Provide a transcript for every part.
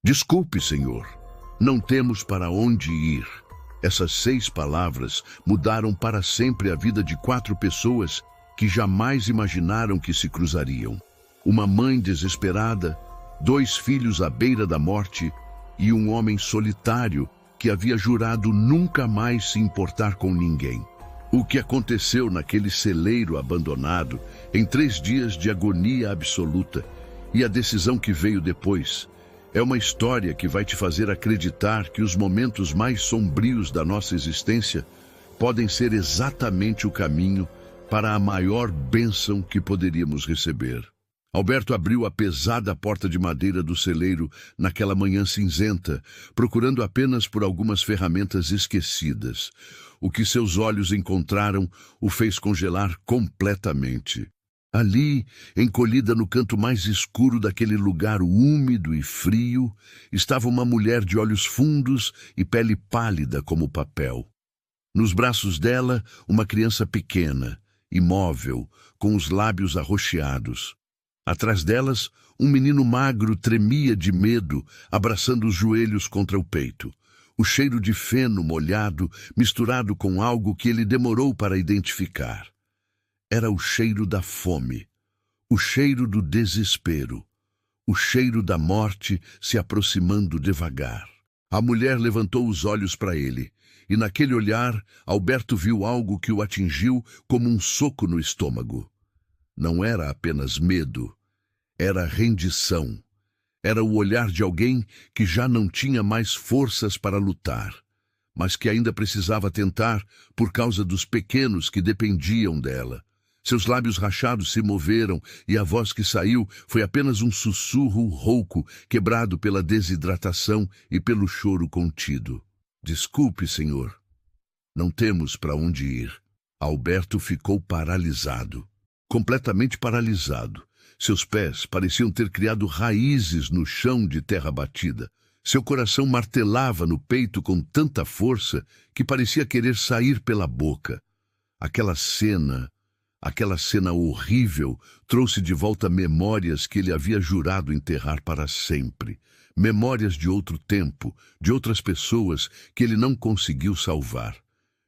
Desculpe, Senhor, não temos para onde ir. Essas 6 palavras mudaram para sempre a vida de 4 pessoas que jamais imaginaram que se cruzariam. Uma mãe desesperada, 2 filhos à beira da morte e um homem solitário que havia jurado nunca mais se importar com ninguém. O que aconteceu naquele celeiro abandonado, em 3 dias de agonia absoluta, e a decisão que veio depois, é uma história que vai te fazer acreditar que os momentos mais sombrios da nossa existência podem ser exatamente o caminho para a maior bênção que poderíamos receber. Alberto abriu a pesada porta de madeira do celeiro naquela manhã cinzenta, procurando apenas por algumas ferramentas esquecidas. O que seus olhos encontraram o fez congelar completamente. Ali, encolhida no canto mais escuro daquele lugar úmido e frio, estava uma mulher de olhos fundos e pele pálida como papel. Nos braços dela, uma criança pequena, imóvel, com os lábios arroxeados. Atrás delas, um menino magro tremia de medo, abraçando os joelhos contra o peito. O cheiro de feno molhado, misturado com algo que ele demorou para identificar. Era o cheiro da fome, o cheiro do desespero, o cheiro da morte se aproximando devagar. A mulher levantou os olhos para ele, e naquele olhar, Alberto viu algo que o atingiu como um soco no estômago. Não era apenas medo, era rendição. Era o olhar de alguém que já não tinha mais forças para lutar, mas que ainda precisava tentar por causa dos pequenos que dependiam dela. Seus lábios rachados se moveram e a voz que saiu foi apenas um sussurro rouco, quebrado pela desidratação e pelo choro contido. Desculpe, Senhor. Não temos para onde ir. Alberto ficou paralisado. Completamente paralisado. Seus pés pareciam ter criado raízes no chão de terra batida. Seu coração martelava no peito com tanta força que parecia querer sair pela boca. Aquela cena horrível trouxe de volta memórias que ele havia jurado enterrar para sempre. Memórias de outro tempo, de outras pessoas que ele não conseguiu salvar.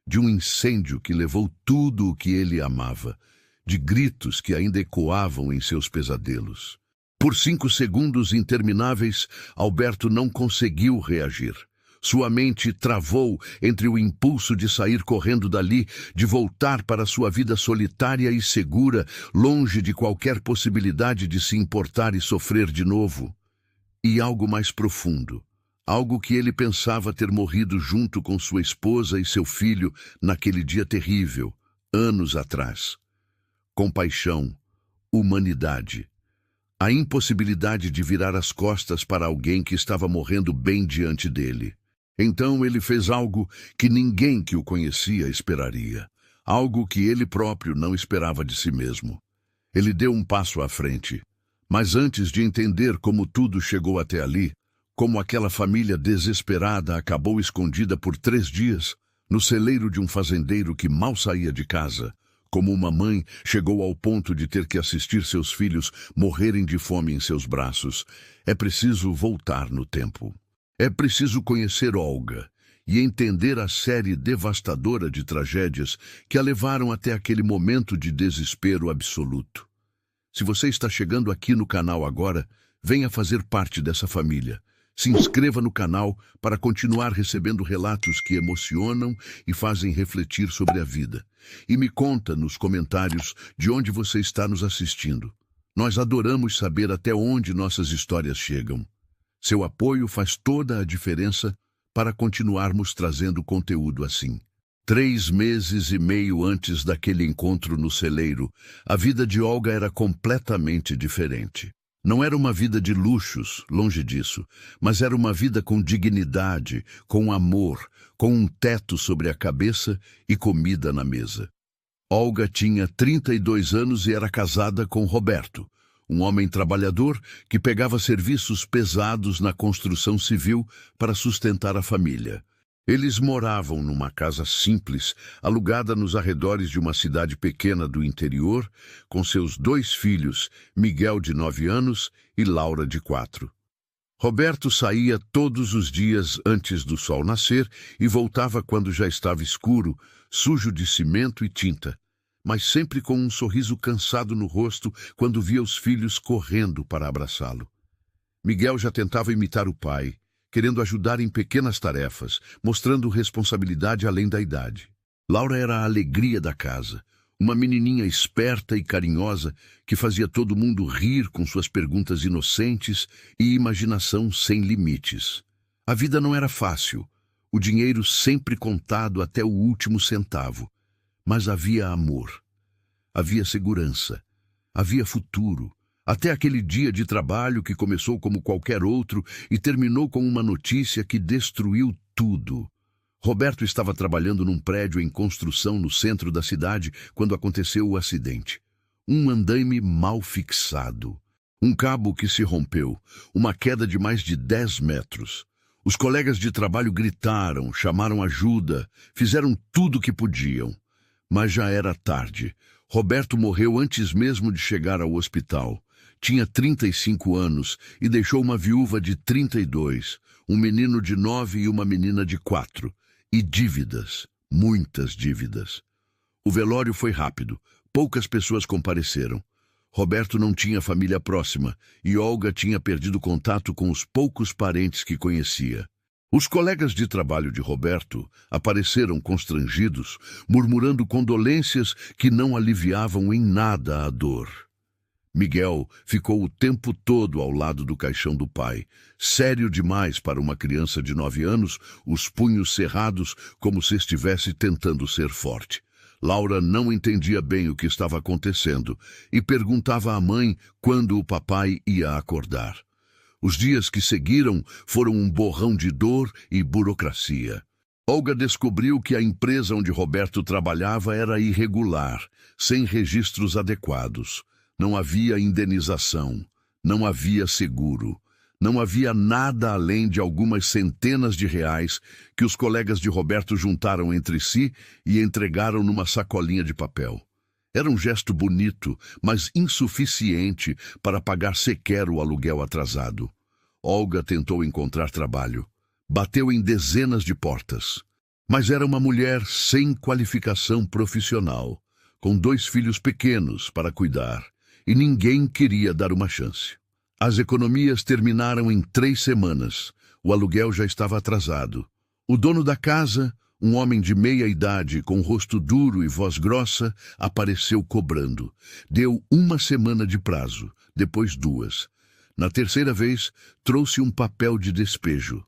De um incêndio que levou tudo o que ele amava. De gritos que ainda ecoavam em seus pesadelos. Por 5 segundos intermináveis, Alberto não conseguiu reagir. Sua mente travou entre o impulso de sair correndo dali, de voltar para sua vida solitária e segura, longe de qualquer possibilidade de se importar e sofrer de novo. E algo mais profundo, algo que ele pensava ter morrido junto com sua esposa e seu filho naquele dia terrível, anos atrás. Compaixão, humanidade. A impossibilidade de virar as costas para alguém que estava morrendo bem diante dele. Então ele fez algo que ninguém que o conhecia esperaria. Algo que ele próprio não esperava de si mesmo. Ele deu um passo à frente. Mas antes de entender como tudo chegou até ali, como aquela família desesperada acabou escondida por 3 dias, no celeiro de um fazendeiro que mal saía de casa, como uma mãe chegou ao ponto de ter que assistir seus filhos morrerem de fome em seus braços, é preciso voltar no tempo. É preciso conhecer Olga e entender a série devastadora de tragédias que a levaram até aquele momento de desespero absoluto. Se você está chegando aqui no canal agora, venha fazer parte dessa família. Se inscreva no canal para continuar recebendo relatos que emocionam e fazem refletir sobre a vida. E me conta nos comentários de onde você está nos assistindo. Nós adoramos saber até onde nossas histórias chegam. Seu apoio faz toda a diferença para continuarmos trazendo conteúdo assim. 3 meses e meio antes daquele encontro no celeiro, a vida de Olga era completamente diferente. Não era uma vida de luxos, longe disso, mas era uma vida com dignidade, com amor, com um teto sobre a cabeça e comida na mesa. Olga tinha 32 anos e era casada com Roberto, um homem trabalhador que pegava serviços pesados na construção civil para sustentar a família. Eles moravam numa casa simples, alugada nos arredores de uma cidade pequena do interior, com seus 2 filhos, Miguel, de 9 anos, e Laura, de 4. Roberto saía todos os dias antes do sol nascer e voltava quando já estava escuro, sujo de cimento e tinta, mas sempre com um sorriso cansado no rosto quando via os filhos correndo para abraçá-lo. Miguel já tentava imitar o pai, querendo ajudar em pequenas tarefas, mostrando responsabilidade além da idade. Laura era a alegria da casa, uma menininha esperta e carinhosa que fazia todo mundo rir com suas perguntas inocentes e imaginação sem limites. A vida não era fácil, o dinheiro sempre contado até o último centavo, mas havia amor, havia segurança, havia futuro, até aquele dia de trabalho que começou como qualquer outro e terminou com uma notícia que destruiu tudo. Roberto estava trabalhando num prédio em construção no centro da cidade quando aconteceu o acidente. Um andaime mal fixado. Um cabo que se rompeu. Uma queda de mais de 10 metros. Os colegas de trabalho gritaram, chamaram ajuda, fizeram tudo o que podiam. Mas já era tarde. Roberto morreu antes mesmo de chegar ao hospital. Tinha 35 anos e deixou uma viúva de 32, um menino de 9 e uma menina de 4. E dívidas, muitas dívidas. O velório foi rápido, poucas pessoas compareceram. Roberto não tinha família próxima e Olga tinha perdido contato com os poucos parentes que conhecia. Os colegas de trabalho de Roberto apareceram constrangidos, murmurando condolências que não aliviavam em nada a dor. Miguel ficou o tempo todo ao lado do caixão do pai, sério demais para uma criança de 9 anos, os punhos cerrados como se estivesse tentando ser forte. Laura não entendia bem o que estava acontecendo e perguntava à mãe quando o papai ia acordar. Os dias que seguiram foram um borrão de dor e burocracia. Olga descobriu que a empresa onde Roberto trabalhava era irregular, sem registros adequados. Não havia indenização, não havia seguro, não havia nada além de algumas centenas de reais que os colegas de Roberto juntaram entre si e entregaram numa sacolinha de papel. Era um gesto bonito, mas insuficiente para pagar sequer o aluguel atrasado. Olga tentou encontrar trabalho. Bateu em dezenas de portas. Mas era uma mulher sem qualificação profissional, com 2 filhos pequenos para cuidar. E ninguém queria dar uma chance. As economias terminaram em 3 semanas. O aluguel já estava atrasado. O dono da casa, um homem de meia idade com rosto duro e voz grossa, apareceu cobrando. Deu 1 semana de prazo, depois 2. Na terceira vez, trouxe um papel de despejo.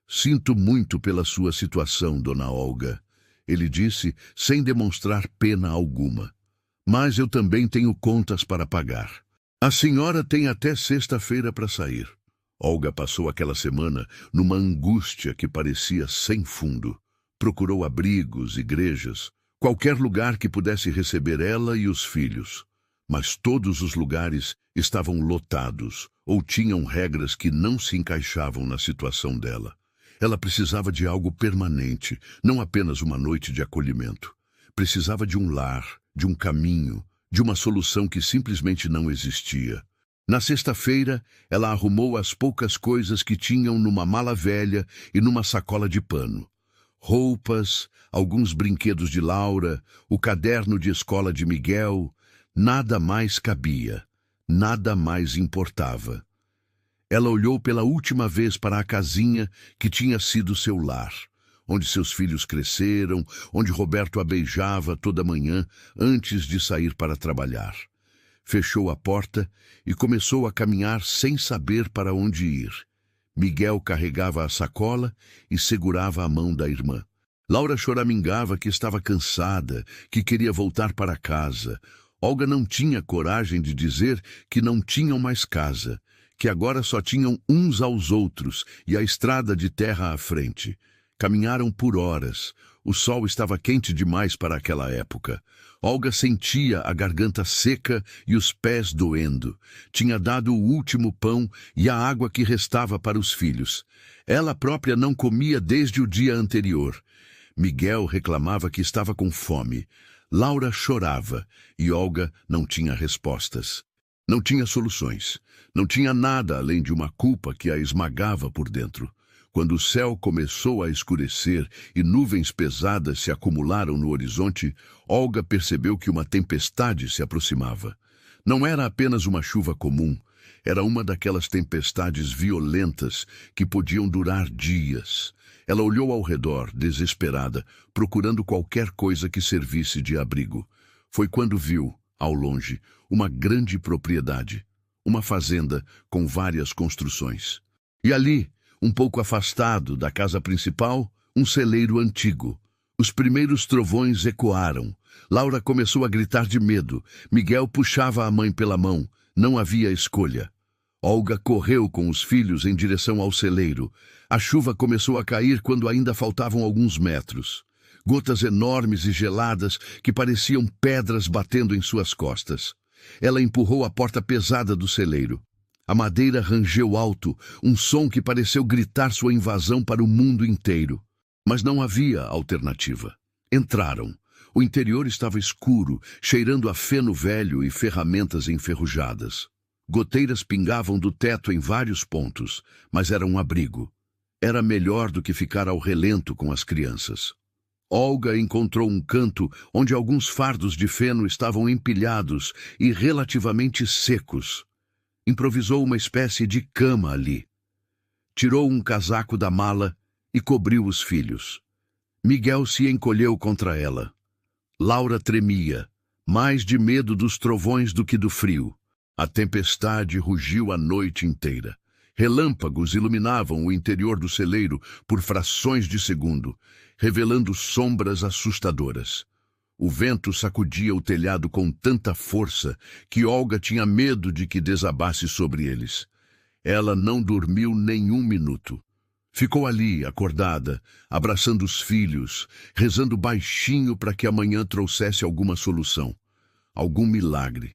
Sinto muito pela sua situação, dona Olga, ele disse sem demonstrar pena alguma. Mas eu também tenho contas para pagar. A senhora tem até sexta-feira para sair. Olga passou aquela semana numa angústia que parecia sem fundo. Procurou abrigos, igrejas, qualquer lugar que pudesse receber ela e os filhos. Mas todos os lugares estavam lotados ou tinham regras que não se encaixavam na situação dela. Ela precisava de algo permanente, não apenas uma noite de acolhimento. Precisava de um lar, de um caminho, de uma solução que simplesmente não existia. Na sexta-feira, ela arrumou as poucas coisas que tinham numa mala velha e numa sacola de pano. Roupas, alguns brinquedos de Laura, o caderno de escola de Miguel, nada mais cabia, nada mais importava. Ela olhou pela última vez para a casinha que tinha sido seu lar, onde seus filhos cresceram, onde Roberto a beijava toda manhã antes de sair para trabalhar. Fechou a porta e começou a caminhar sem saber para onde ir. Miguel carregava a sacola e segurava a mão da irmã. Laura choramingava que estava cansada, que queria voltar para casa. Olga não tinha coragem de dizer que não tinham mais casa, que agora só tinham uns aos outros e a estrada de terra à frente. Caminharam por horas. O sol estava quente demais para aquela época. Olga sentia a garganta seca e os pés doendo. Tinha dado o último pão e a água que restava para os filhos. Ela própria não comia desde o dia anterior. Miguel reclamava que estava com fome. Laura chorava e Olga não tinha respostas. Não tinha soluções. Não tinha nada além de uma culpa que a esmagava por dentro. Quando o céu começou a escurecer e nuvens pesadas se acumularam no horizonte, Olga percebeu que uma tempestade se aproximava. Não era apenas uma chuva comum, era uma daquelas tempestades violentas que podiam durar dias. Ela olhou ao redor, desesperada, procurando qualquer coisa que servisse de abrigo. Foi quando viu, ao longe, uma grande propriedade, uma fazenda com várias construções. E ali, um pouco afastado da casa principal, um celeiro antigo. Os primeiros trovões ecoaram. Laura começou a gritar de medo. Miguel puxava a mãe pela mão. Não havia escolha. Olga correu com os filhos em direção ao celeiro. A chuva começou a cair quando ainda faltavam alguns metros. Gotas enormes e geladas que pareciam pedras batendo em suas costas. Ela empurrou a porta pesada do celeiro. A madeira rangeu alto, um som que pareceu gritar sua invasão para o mundo inteiro. Mas não havia alternativa. Entraram. O interior estava escuro, cheirando a feno velho e ferramentas enferrujadas. Goteiras pingavam do teto em vários pontos, mas era um abrigo. Era melhor do que ficar ao relento com as crianças. Olga encontrou um canto onde alguns fardos de feno estavam empilhados e relativamente secos. Improvisou uma espécie de cama ali. Tirou um casaco da mala e cobriu os filhos. Miguel se encolheu contra ela. Laura tremia, mais de medo dos trovões do que do frio. A tempestade rugiu a noite inteira. Relâmpagos iluminavam o interior do celeiro por frações de segundo, revelando sombras assustadoras. O vento sacudia o telhado com tanta força que Olga tinha medo de que desabasse sobre eles. Ela não dormiu nenhum minuto. Ficou ali, acordada, abraçando os filhos, rezando baixinho para que amanhã trouxesse alguma solução, algum milagre.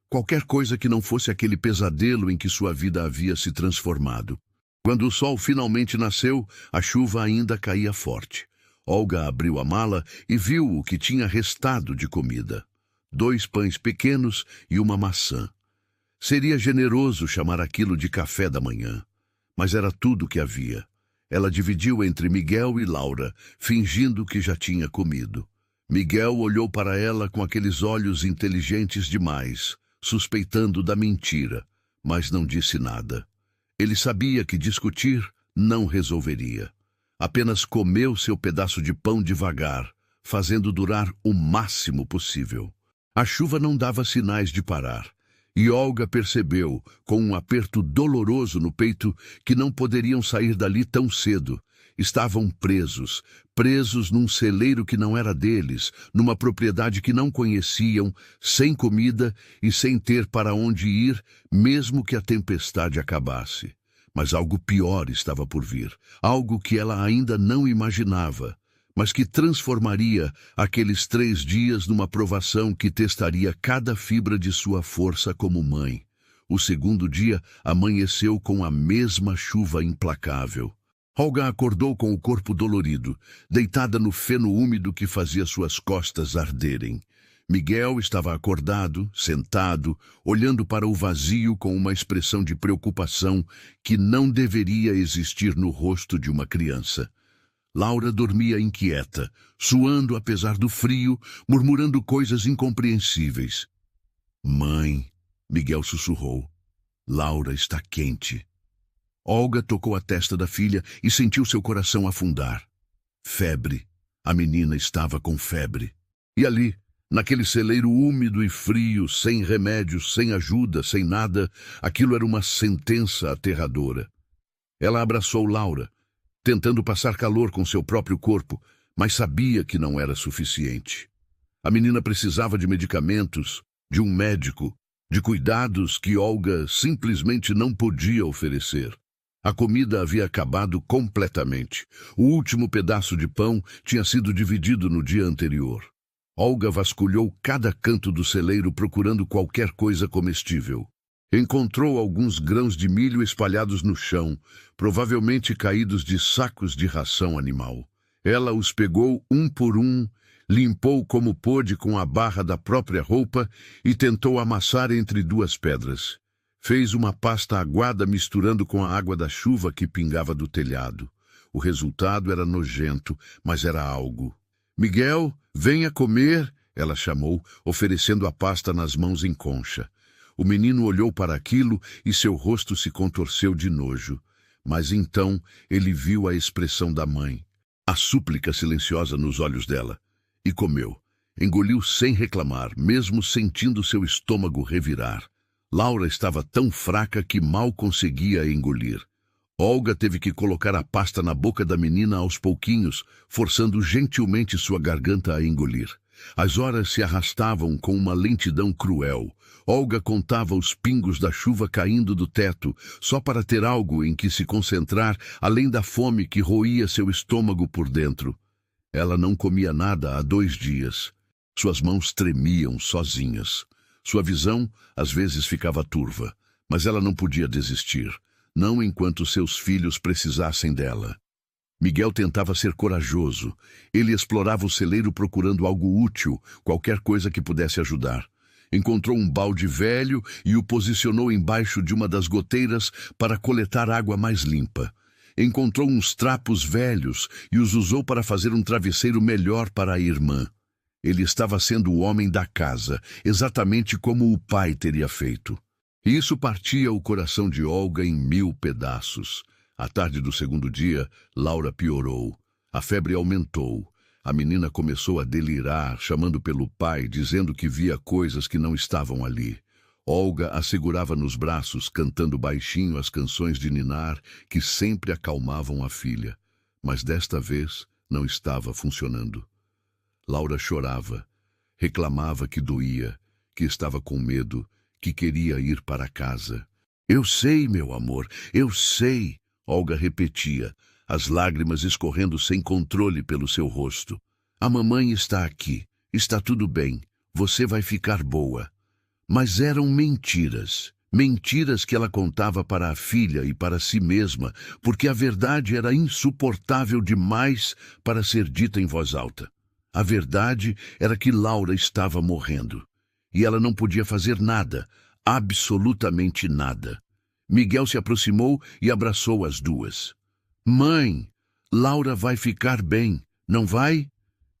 Qualquer coisa que não fosse aquele pesadelo em que sua vida havia se transformado. Quando o sol finalmente nasceu, a chuva ainda caía forte. Olga abriu a mala e viu o que tinha restado de comida. 2 pães pequenos e uma maçã. Seria generoso chamar aquilo de café da manhã, mas era tudo o que havia. Ela dividiu entre Miguel e Laura, fingindo que já tinha comido. Miguel olhou para ela com aqueles olhos inteligentes demais, suspeitando da mentira, mas não disse nada. Ele sabia que discutir não resolveria. Apenas comeu seu pedaço de pão devagar, fazendo durar o máximo possível. A chuva não dava sinais de parar, e Olga percebeu, com um aperto doloroso no peito, que não poderiam sair dali tão cedo. Estavam presos num celeiro que não era deles, numa propriedade que não conheciam, sem comida e sem ter para onde ir, mesmo que a tempestade acabasse. Mas algo pior estava por vir, algo que ela ainda não imaginava, mas que transformaria aqueles 3 dias numa provação que testaria cada fibra de sua força como mãe. O segundo dia amanheceu com a mesma chuva implacável. Olga acordou com o corpo dolorido, deitada no feno úmido que fazia suas costas arderem. Miguel estava acordado, sentado, olhando para o vazio com uma expressão de preocupação que não deveria existir no rosto de uma criança. Laura dormia inquieta, suando apesar do frio, murmurando coisas incompreensíveis. "Mãe", Miguel sussurrou, "Laura está quente." Olga tocou a testa da filha e sentiu seu coração afundar. Febre. A menina estava com febre. E ali, naquele celeiro úmido e frio, sem remédio, sem ajuda, sem nada, aquilo era uma sentença aterradora. Ela abraçou Laura, tentando passar calor com seu próprio corpo, mas sabia que não era suficiente. A menina precisava de medicamentos, de um médico, de cuidados que Olga simplesmente não podia oferecer. A comida havia acabado completamente. O último pedaço de pão tinha sido dividido no dia anterior. Olga vasculhou cada canto do celeiro procurando qualquer coisa comestível. Encontrou alguns grãos de milho espalhados no chão, provavelmente caídos de sacos de ração animal. Ela os pegou um por um, Limpou como pôde com a barra da própria roupa e tentou amassar entre duas pedras. Fez uma pasta aguada misturando com a água da chuva que pingava do telhado. O resultado era nojento, mas era algo. "Miguel, venha comer", ela chamou, oferecendo a pasta nas mãos em concha. O menino olhou para aquilo e seu rosto se contorceu de nojo. Mas então ele viu a expressão da mãe, a súplica silenciosa nos olhos dela, e comeu. Engoliu sem reclamar, mesmo sentindo seu estômago revirar. Laura estava tão fraca que mal conseguia engolir. Olga teve que colocar a pasta na boca da menina aos pouquinhos, forçando gentilmente sua garganta a engolir. As horas se arrastavam com uma lentidão cruel. Olga contava os pingos da chuva caindo do teto, só para ter algo em que se concentrar, além da fome que roía seu estômago por dentro. Ela não comia nada há 2 dias. Suas mãos tremiam sozinhas. Sua visão, às vezes, ficava turva, mas ela não podia desistir, não enquanto seus filhos precisassem dela. Miguel tentava ser corajoso. Ele explorava o celeiro procurando algo útil, qualquer coisa que pudesse ajudar. Encontrou um balde velho e o posicionou embaixo de uma das goteiras para coletar água mais limpa. Encontrou uns trapos velhos e os usou para fazer um travesseiro melhor para a irmã. Ele estava sendo o homem da casa, exatamente como o pai teria feito. E isso partia o coração de Olga em 1000 pedaços. À tarde do 2º dia, Laura piorou. A febre aumentou. A menina começou a delirar, chamando pelo pai, dizendo que via coisas que não estavam ali. Olga a segurava nos braços, cantando baixinho as canções de ninar que sempre acalmavam a filha. Mas desta vez não estava funcionando. Laura chorava, reclamava que doía, que estava com medo, que queria ir para casa. "Eu sei, meu amor, eu sei", Olga repetia, as lágrimas escorrendo sem controle pelo seu rosto. "A mamãe está aqui, está tudo bem, você vai ficar boa." Mas eram mentiras, mentiras que ela contava para a filha e para si mesma, porque a verdade era insuportável demais para ser dita em voz alta. A verdade era que Laura estava morrendo, e ela não podia fazer nada, absolutamente nada. Miguel se aproximou e abraçou as duas. "Mãe, Laura vai ficar bem, não vai?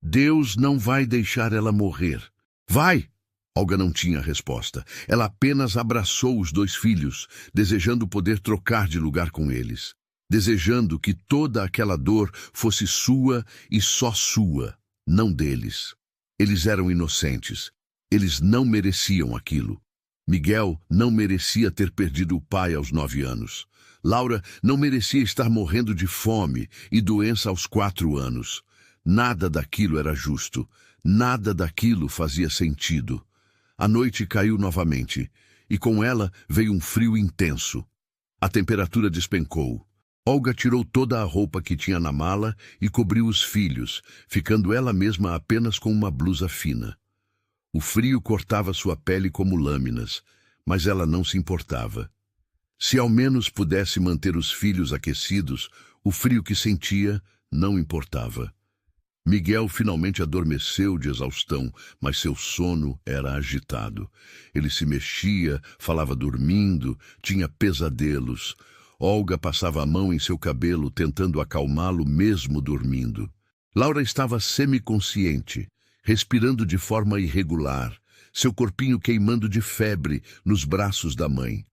Deus não vai deixar ela morrer. Vai!" Olga não tinha resposta. Ela apenas abraçou os 2 filhos, desejando poder trocar de lugar com eles. Desejando que toda aquela dor fosse sua e só sua, não deles. Eles eram inocentes. Eles não mereciam aquilo. Miguel não merecia ter perdido o pai aos 9 anos. Laura não merecia estar morrendo de fome e doença aos 4 anos. Nada daquilo era justo. Nada daquilo fazia sentido. A noite caiu novamente, e com ela veio um frio intenso. A temperatura despencou. Olga tirou toda a roupa que tinha na mala e cobriu os filhos, ficando ela mesma apenas com uma blusa fina. O frio cortava sua pele como lâminas, mas ela não se importava. Se ao menos pudesse manter os filhos aquecidos, o frio que sentia não importava. Miguel finalmente adormeceu de exaustão, mas seu sono era agitado. Ele se mexia, falava dormindo, tinha pesadelos. Olga passava a mão em seu cabelo, tentando acalmá-lo mesmo dormindo. Laura estava semiconsciente, respirando de forma irregular, seu corpinho queimando de febre nos braços da mãe.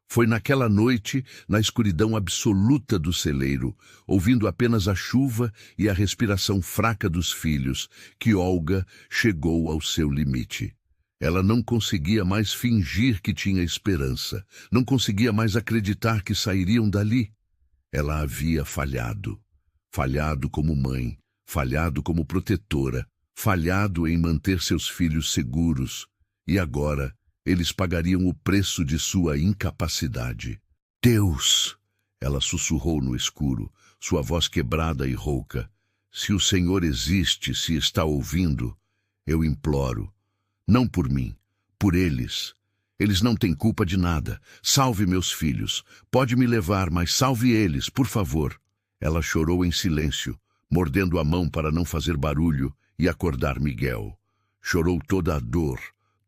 Foi naquela noite, na escuridão absoluta do celeiro, ouvindo apenas a chuva e a respiração fraca dos filhos, que Olga chegou ao seu limite. Ela não conseguia mais fingir que tinha esperança, não conseguia mais acreditar que sairiam dali. Ela havia falhado. Falhado como mãe, falhado como protetora, falhado em manter seus filhos seguros. E agora eles pagariam o preço de sua incapacidade. "Deus!" ela sussurrou no escuro, sua voz quebrada e rouca. "Se o Senhor existe, se está ouvindo, eu imploro. Não por mim, por eles. Eles não têm culpa de nada. Salve meus filhos. Pode me levar, mas salve eles, por favor." Ela chorou em silêncio, mordendo a mão para não fazer barulho, e acordar Miguel. Chorou toda a dor,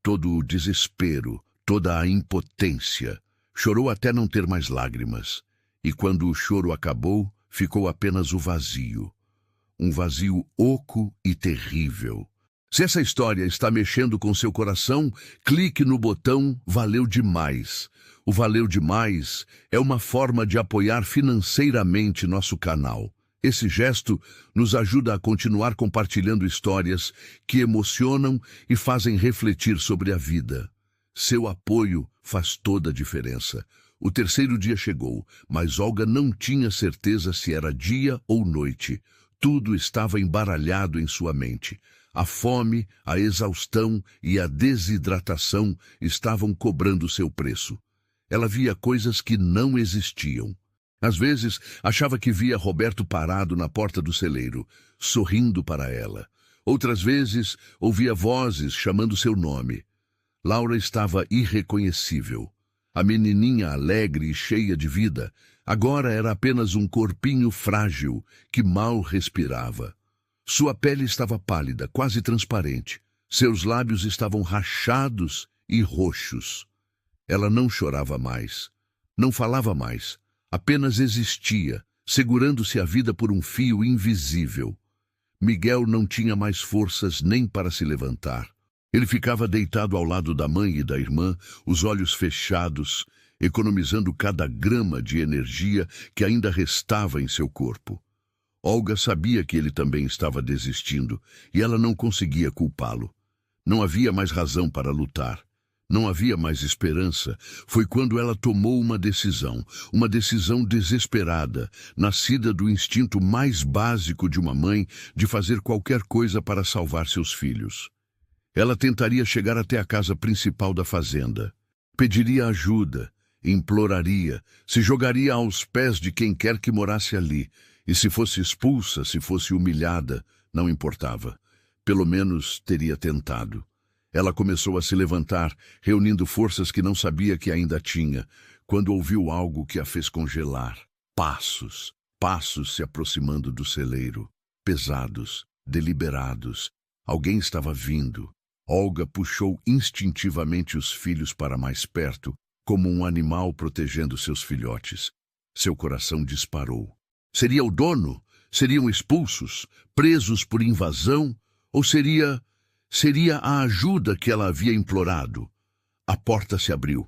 todo o desespero, toda a impotência. Chorou até não ter mais lágrimas. E quando o choro acabou, ficou apenas o vazio. Um vazio oco e terrível. Se essa história está mexendo com seu coração, clique no botão Valeu Demais. O Valeu Demais é uma forma de apoiar financeiramente nosso canal. Esse gesto nos ajuda a continuar compartilhando histórias que emocionam e fazem refletir sobre a vida. Seu apoio faz toda a diferença. O terceiro dia chegou, mas Olga não tinha certeza se era dia ou noite. Tudo estava embaralhado em sua mente. A fome, a exaustão e a desidratação estavam cobrando seu preço. Ela via coisas que não existiam. Às vezes, achava que via Roberto parado na porta do celeiro, sorrindo para ela. Outras vezes, ouvia vozes chamando seu nome. Laura estava irreconhecível. A menininha alegre e cheia de vida, agora era apenas um corpinho frágil que mal respirava. Sua pele estava pálida, quase transparente. Seus lábios estavam rachados e roxos. Ela não chorava mais, não falava mais, apenas existia, segurando-se a vida por um fio invisível. Miguel não tinha mais forças nem para se levantar. Ele ficava deitado ao lado da mãe e da irmã, os olhos fechados, economizando cada grama de energia que ainda restava em seu corpo. Olga sabia que ele também estava desistindo, e ela não conseguia culpá-lo. Não havia mais razão para lutar. Não havia mais esperança. Foi quando ela tomou uma decisão desesperada, nascida do instinto mais básico de uma mãe de fazer qualquer coisa para salvar seus filhos. Ela tentaria chegar até a casa principal da fazenda. Pediria ajuda, imploraria, se jogaria aos pés de quem quer que morasse ali. E se fosse expulsa, se fosse humilhada, não importava. Pelo menos teria tentado. Ela começou a se levantar, reunindo forças que não sabia que ainda tinha, quando ouviu algo que a fez congelar. Passos, passos se aproximando do celeiro. Pesados, deliberados. Alguém estava vindo. Olga puxou instintivamente os filhos para mais perto, como um animal protegendo seus filhotes. Seu coração disparou. Seria o dono? Seriam expulsos? Presos por invasão? Ou seria a ajuda que ela havia implorado? A porta se abriu.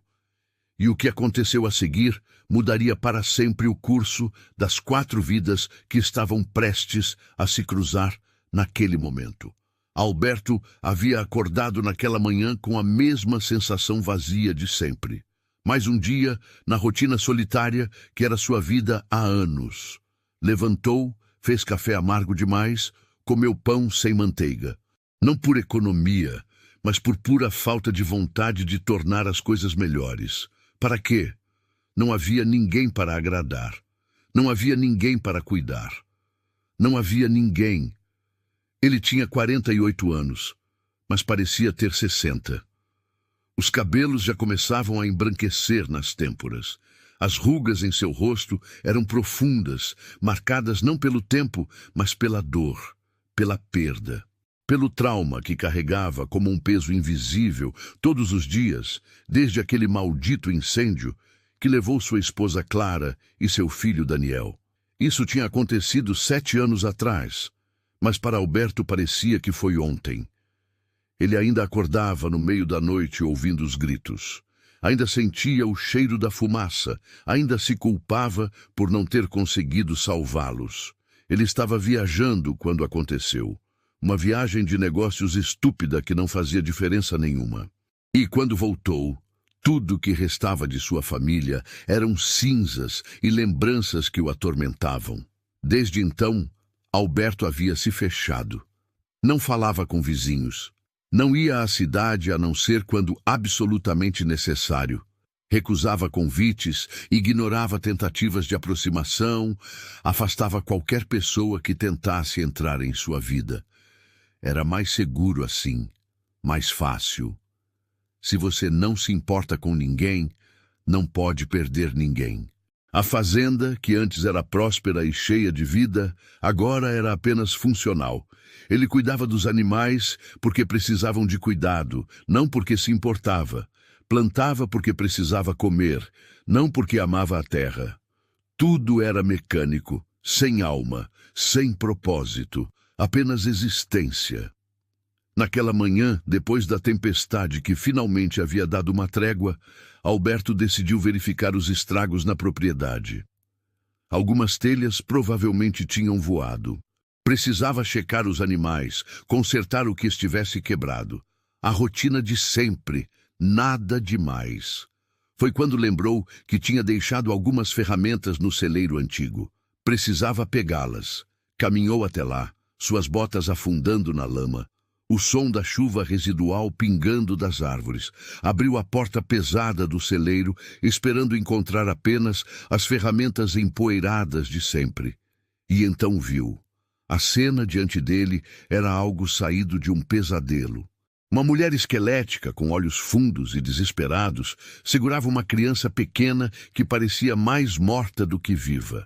E o que aconteceu a seguir mudaria para sempre o curso das 4 vidas que estavam prestes a se cruzar naquele momento. Alberto havia acordado naquela manhã com a mesma sensação vazia de sempre. Mais um dia, na rotina solitária que era sua vida há anos. Levantou, fez café amargo demais, comeu pão sem manteiga. Não por economia, mas por pura falta de vontade de tornar as coisas melhores. Para quê? Não havia ninguém para agradar. Não havia ninguém para cuidar. Não havia ninguém. Ele tinha 48 anos, mas parecia ter 60. Os cabelos já começavam a embranquecer nas têmporas. As rugas em seu rosto eram profundas, marcadas não pelo tempo, mas pela dor, pela perda, pelo trauma que carregava como um peso invisível todos os dias, desde aquele maldito incêndio que levou sua esposa Clara e seu filho Daniel. Isso tinha acontecido 7 anos atrás, mas para Alberto parecia que foi ontem. Ele ainda acordava no meio da noite ouvindo os gritos. Ainda sentia o cheiro da fumaça, ainda se culpava por não ter conseguido salvá-los. Ele estava viajando quando aconteceu. Uma viagem de negócios estúpida que não fazia diferença nenhuma. E quando voltou, tudo que restava de sua família eram cinzas e lembranças que o atormentavam. Desde então, Alberto havia se fechado. Não falava com vizinhos. Não ia à cidade a não ser quando absolutamente necessário. Recusava convites, ignorava tentativas de aproximação, afastava qualquer pessoa que tentasse entrar em sua vida. Era mais seguro assim, mais fácil. Se você não se importa com ninguém, não pode perder ninguém. A fazenda, que antes era próspera e cheia de vida, agora era apenas funcional. Ele cuidava dos animais porque precisavam de cuidado, não porque se importava. Plantava porque precisava comer, não porque amava a terra. Tudo era mecânico, sem alma, sem propósito, apenas existência. Naquela manhã, depois da tempestade que finalmente havia dado uma trégua, Alberto decidiu verificar os estragos na propriedade. Algumas telhas provavelmente tinham voado. Precisava checar os animais, consertar o que estivesse quebrado. A rotina de sempre, nada demais. Foi quando lembrou que tinha deixado algumas ferramentas no celeiro antigo. Precisava pegá-las. Caminhou até lá, suas botas afundando na lama. O som da chuva residual pingando das árvores. Abriu a porta pesada do celeiro, esperando encontrar apenas as ferramentas empoeiradas de sempre. E então viu. A cena diante dele era algo saído de um pesadelo. Uma mulher esquelética, com olhos fundos e desesperados, segurava uma criança pequena que parecia mais morta do que viva.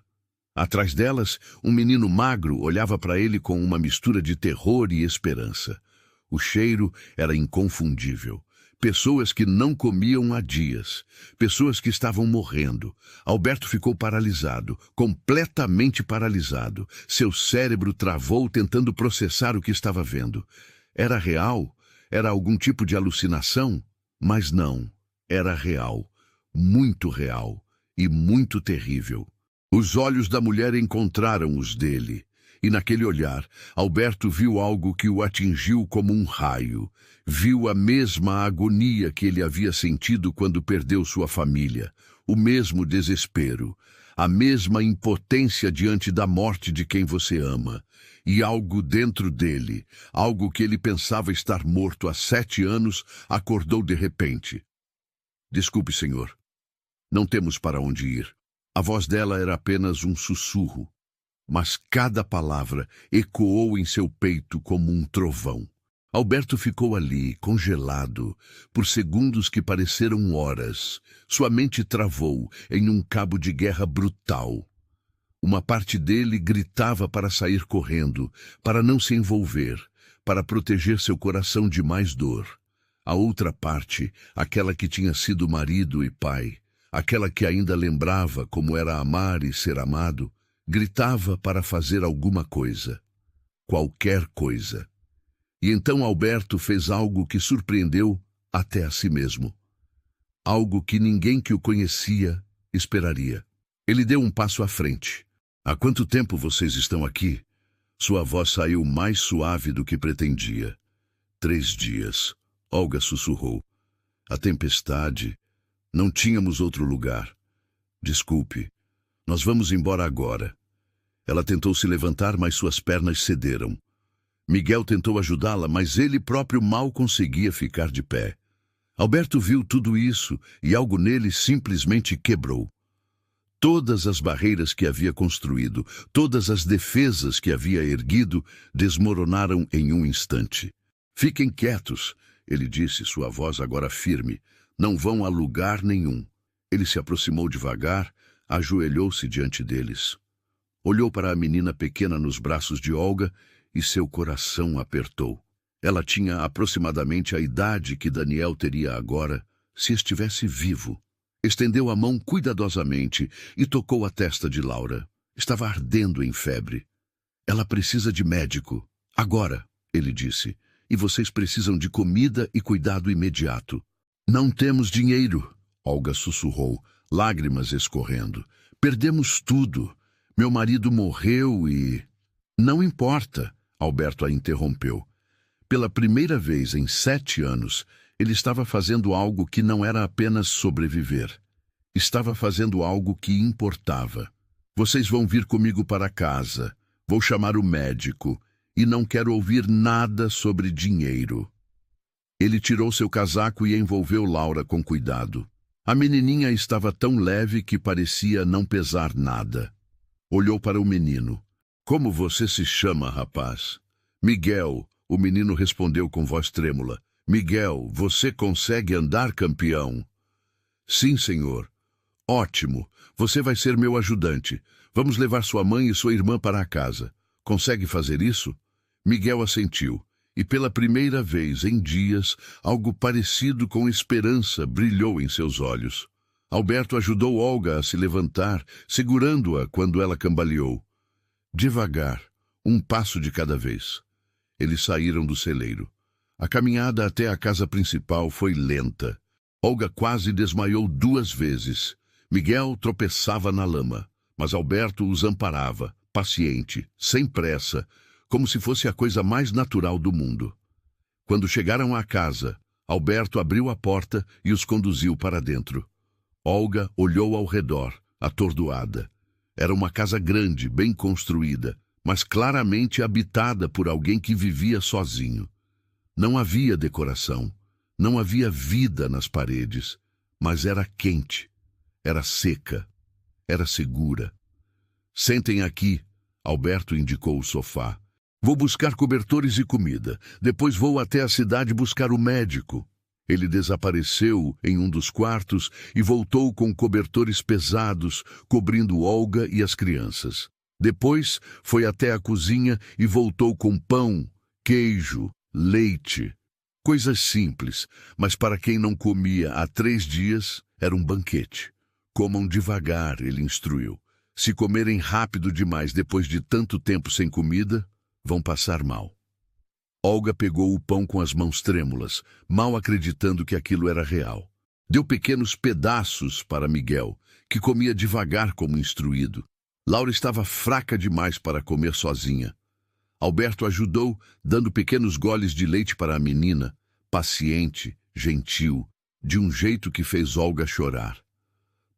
Atrás delas, um menino magro olhava para ele com uma mistura de terror e esperança. O cheiro era inconfundível. Pessoas que não comiam há dias. Pessoas que estavam morrendo. Alberto ficou paralisado, completamente paralisado. Seu cérebro travou tentando processar o que estava vendo. Era real? Era algum tipo de alucinação? Mas não. Era real. Muito real. E muito terrível. Os olhos da mulher encontraram os dele. E naquele olhar, Alberto viu algo que o atingiu como um raio. Viu a mesma agonia que ele havia sentido quando perdeu sua família. O mesmo desespero. A mesma impotência diante da morte de quem você ama. E algo dentro dele, algo que ele pensava estar morto há 7 anos, acordou de repente. Desculpe, senhor. Não temos para onde ir. A voz dela era apenas um sussurro. Mas cada palavra ecoou em seu peito como um trovão. Alberto ficou ali, congelado, por segundos que pareceram horas. Sua mente travou em um cabo de guerra brutal. Uma parte dele gritava para sair correndo, para não se envolver, para proteger seu coração de mais dor. A outra parte, aquela que tinha sido marido e pai, aquela que ainda lembrava como era amar e ser amado, gritava para fazer alguma coisa. Qualquer coisa. E então Alberto fez algo que surpreendeu até a si mesmo. Algo que ninguém que o conhecia esperaria. Ele deu um passo à frente. Há quanto tempo vocês estão aqui? Sua voz saiu mais suave do que pretendia. 3 dias. Olga sussurrou. A tempestade. Não tínhamos outro lugar. Desculpe. Nós vamos embora agora. Ela tentou se levantar, mas suas pernas cederam. Miguel tentou ajudá-la, mas ele próprio mal conseguia ficar de pé. Alberto viu tudo isso e algo nele simplesmente quebrou. Todas as barreiras que havia construído, todas as defesas que havia erguido, desmoronaram em um instante. Fiquem quietos, ele disse, sua voz agora firme. Não vão a lugar nenhum. Ele se aproximou devagar, ajoelhou-se diante deles. Olhou para a menina pequena nos braços de Olga e seu coração apertou. Ela tinha aproximadamente a idade que Daniel teria agora, se estivesse vivo. Estendeu a mão cuidadosamente e tocou a testa de Laura. Estava ardendo em febre. Ela precisa de médico. Agora, ele disse. E vocês precisam de comida e cuidado imediato. Não temos dinheiro, Olga sussurrou, lágrimas escorrendo. Perdemos tudo. Meu marido morreu e... Não importa, Alberto a interrompeu. Pela primeira vez em 7 anos, ele estava fazendo algo que não era apenas sobreviver. Estava fazendo algo que importava. Vocês vão vir comigo para casa. Vou chamar o médico. E não quero ouvir nada sobre dinheiro. Ele tirou seu casaco e envolveu Laura com cuidado. A menininha estava tão leve que parecia não pesar nada. Olhou para o menino. Como você se chama, rapaz? Miguel, o menino respondeu com voz trêmula. Miguel, você consegue andar, campeão? Sim, senhor. Ótimo, você vai ser meu ajudante. Vamos levar sua mãe e sua irmã para a casa. Consegue fazer isso? Miguel assentiu, e pela primeira vez em dias, algo parecido com esperança brilhou em seus olhos. Alberto ajudou Olga a se levantar, segurando-a quando ela cambaleou. Devagar, um passo de cada vez. Eles saíram do celeiro. A caminhada até a casa principal foi lenta. Olga quase desmaiou 2 vezes. Miguel tropeçava na lama, mas Alberto os amparava, paciente, sem pressa, como se fosse a coisa mais natural do mundo. Quando chegaram à casa, Alberto abriu a porta e os conduziu para dentro. Olga olhou ao redor, atordoada. Era uma casa grande, bem construída, mas claramente habitada por alguém que vivia sozinho. Não havia decoração, não havia vida nas paredes, mas era quente, era seca, era segura. Sentem aqui, Alberto indicou o sofá. Vou buscar cobertores e comida. Depois vou até a cidade buscar o médico. Ele desapareceu em um dos quartos e voltou com cobertores pesados, cobrindo Olga e as crianças. Depois foi até a cozinha e voltou com pão, queijo, leite. Coisas simples, mas para quem não comia há 3 dias, era um banquete. Comam devagar, ele instruiu. Se comerem rápido demais depois de tanto tempo sem comida, vão passar mal. Olga pegou o pão com as mãos trêmulas, mal acreditando que aquilo era real. Deu pequenos pedaços para Miguel, que comia devagar como instruído. Laura estava fraca demais para comer sozinha. Alberto ajudou, dando pequenos goles de leite para a menina, paciente, gentil, de um jeito que fez Olga chorar.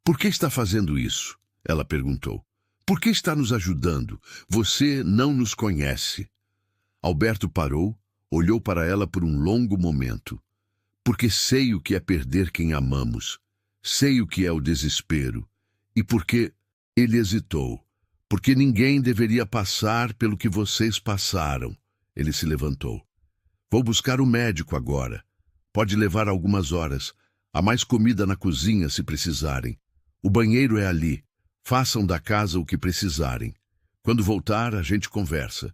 Por que está fazendo isso? Ela perguntou. Por que está nos ajudando? Você não nos conhece. Alberto parou, olhou para ela por um longo momento. Porque sei o que é perder quem amamos. Sei o que é o desespero. E porque... Ele hesitou. Porque ninguém deveria passar pelo que vocês passaram. Ele se levantou. Vou buscar o médico agora. Pode levar algumas horas. Há mais comida na cozinha se precisarem. O banheiro é ali. Façam da casa o que precisarem. Quando voltar, a gente conversa.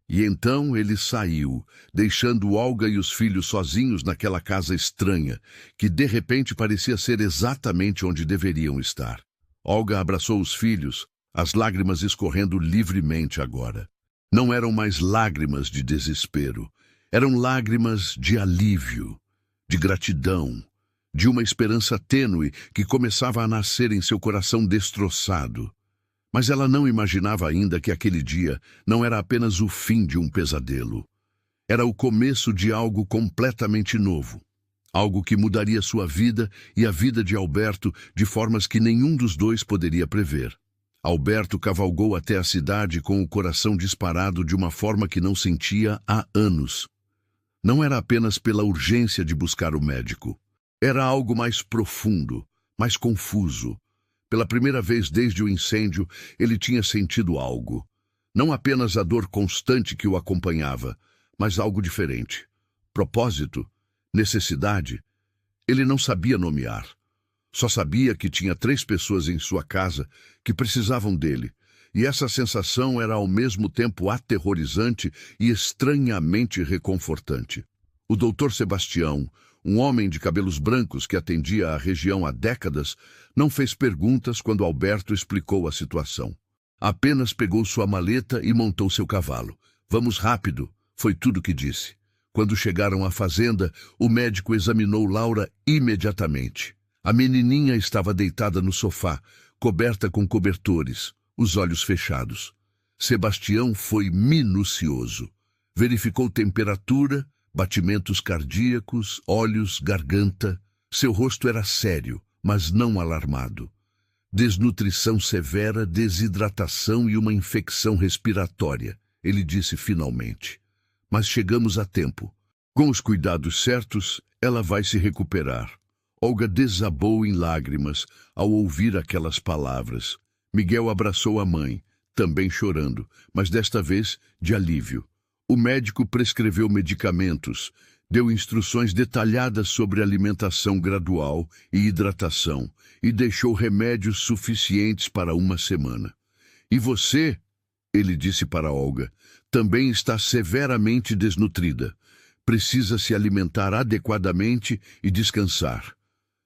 E então ele saiu, deixando Olga e os filhos sozinhos naquela casa estranha, que de repente parecia ser exatamente onde deveriam estar. Olga abraçou os filhos, as lágrimas escorrendo livremente agora. Não eram mais lágrimas de desespero, eram lágrimas de alívio, de gratidão, de uma esperança tênue que começava a nascer em seu coração destroçado. Mas ela não imaginava ainda que aquele dia não era apenas o fim de um pesadelo. Era o começo de algo completamente novo. Algo que mudaria sua vida e a vida de Alberto de formas que nenhum dos dois poderia prever. Alberto cavalgou até a cidade com o coração disparado de uma forma que não sentia há anos. Não era apenas pela urgência de buscar o médico. Era algo mais profundo, mais confuso. Pela primeira vez desde o incêndio, ele tinha sentido algo. Não apenas a dor constante que o acompanhava, mas algo diferente. Propósito, necessidade. Ele não sabia nomear. Só sabia que tinha 3 pessoas em sua casa que precisavam dele. E essa sensação era ao mesmo tempo aterrorizante e estranhamente reconfortante. O doutor Sebastião, um homem de cabelos brancos que atendia a região há décadas, não fez perguntas quando Alberto explicou a situação. Apenas pegou sua maleta e montou seu cavalo. Vamos rápido, foi tudo que disse. Quando chegaram à fazenda, o médico examinou Laura imediatamente. A menininha estava deitada no sofá, coberta com cobertores, os olhos fechados. Sebastião foi minucioso. Verificou temperatura, batimentos cardíacos, olhos, garganta. Seu rosto era sério, mas não alarmado. Desnutrição severa, desidratação e uma infecção respiratória, ele disse finalmente. Mas chegamos a tempo. Com os cuidados certos, ela vai se recuperar. Olga desabou em lágrimas ao ouvir aquelas palavras. Miguel abraçou a mãe, também chorando, mas desta vez de alívio. O médico prescreveu medicamentos, Deu instruções detalhadas sobre alimentação gradual e hidratação e deixou remédios suficientes para uma semana. E você, ele disse para Olga, também está severamente desnutrida. Precisa se alimentar adequadamente e descansar.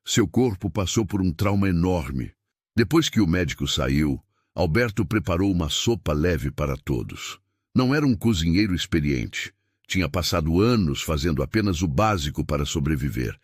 Seu corpo passou por um trauma enorme. Depois que o médico saiu, Alberto preparou uma sopa leve para todos. Não era um cozinheiro experiente. Tinha passado anos fazendo apenas o básico para sobreviver.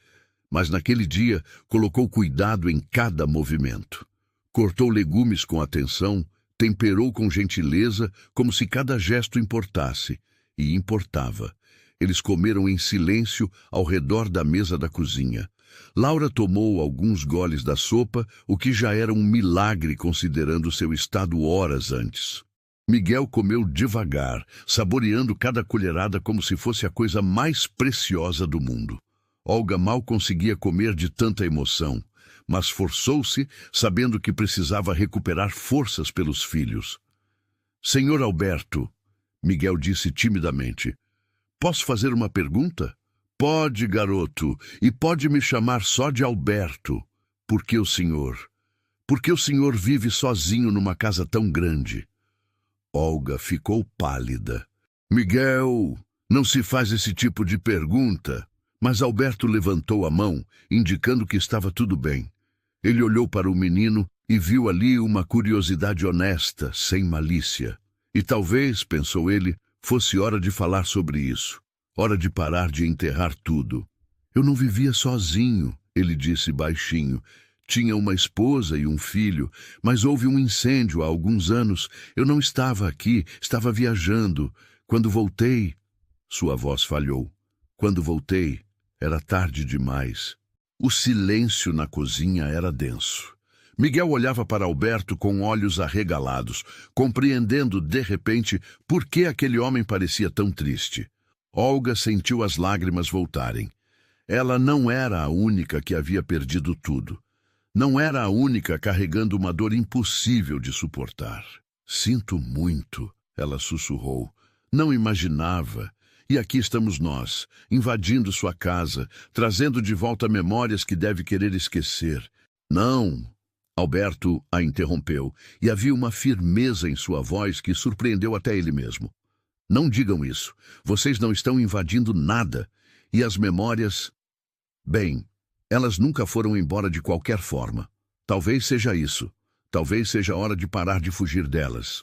Mas naquele dia colocou cuidado em cada movimento. Cortou legumes com atenção, temperou com gentileza, como se cada gesto importasse. E importava. Eles comeram em silêncio ao redor da mesa da cozinha. Laura tomou alguns goles da sopa, o que já era um milagre considerando seu estado horas antes. Miguel comeu devagar, saboreando cada colherada como se fosse a coisa mais preciosa do mundo. Olga mal conseguia comer de tanta emoção, mas forçou-se, sabendo que precisava recuperar forças pelos filhos. Senhor Alberto, Miguel disse timidamente, posso fazer uma pergunta? Pode, garoto, e pode me chamar só de Alberto. Por que o senhor? Porque o senhor vive sozinho numa casa tão grande. Olga ficou pálida. Miguel, não se faz esse tipo de pergunta. Mas Alberto levantou a mão, indicando que estava tudo bem. Ele olhou para o menino e viu ali uma curiosidade honesta, sem malícia. E talvez, pensou ele, fosse hora de falar sobre isso. Hora de parar de enterrar tudo. Eu não vivia sozinho, ele disse baixinho. Tinha uma esposa e um filho, mas houve um incêndio há alguns anos. Eu não estava aqui, estava viajando. Quando voltei, sua voz falhou. Quando voltei, era tarde demais. O silêncio na cozinha era denso. Miguel olhava para Alberto com olhos arregalados, compreendendo, de repente, por que aquele homem parecia tão triste. Olga sentiu as lágrimas voltarem. Ela não era a única que havia perdido tudo. Não era a única carregando uma dor impossível de suportar. Sinto muito, ela sussurrou. Não imaginava. E aqui estamos nós, invadindo sua casa, trazendo de volta memórias que deve querer esquecer. Não! Alberto a interrompeu, e havia uma firmeza em sua voz que surpreendeu até ele mesmo. Não digam isso. Vocês não estão invadindo nada. E as memórias... Bem, elas nunca foram embora de qualquer forma. Talvez seja isso. Talvez seja hora de parar de fugir delas.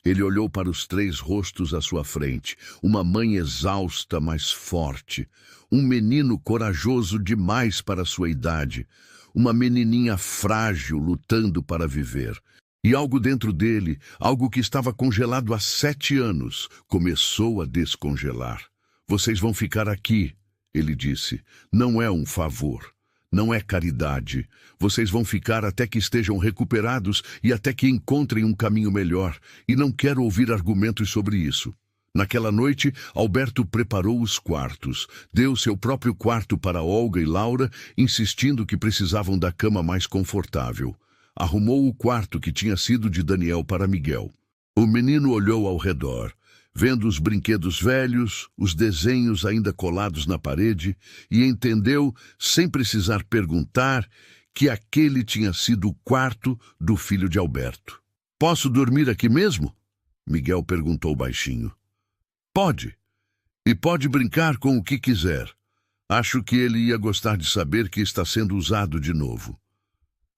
Ele olhou para os 3 rostos à sua frente. Uma mãe exausta, mas forte. Um menino corajoso demais para sua idade. Uma menininha frágil lutando para viver. E algo dentro dele, algo que estava congelado há 7 anos, começou a descongelar. Vocês vão ficar aqui, ele disse. Não é um favor. Não é caridade. Vocês vão ficar até que estejam recuperados e até que encontrem um caminho melhor. E não quero ouvir argumentos sobre isso. Naquela noite, Alberto preparou os quartos. Deu seu próprio quarto para Olga e Laura, insistindo que precisavam da cama mais confortável. Arrumou o quarto que tinha sido de Daniel para Miguel. O menino olhou ao redor, vendo os brinquedos velhos, os desenhos ainda colados na parede, e entendeu, sem precisar perguntar, que aquele tinha sido o quarto do filho de Alberto. Posso dormir aqui mesmo? Miguel perguntou baixinho. Pode. E pode brincar com o que quiser. Acho que ele ia gostar de saber que está sendo usado de novo.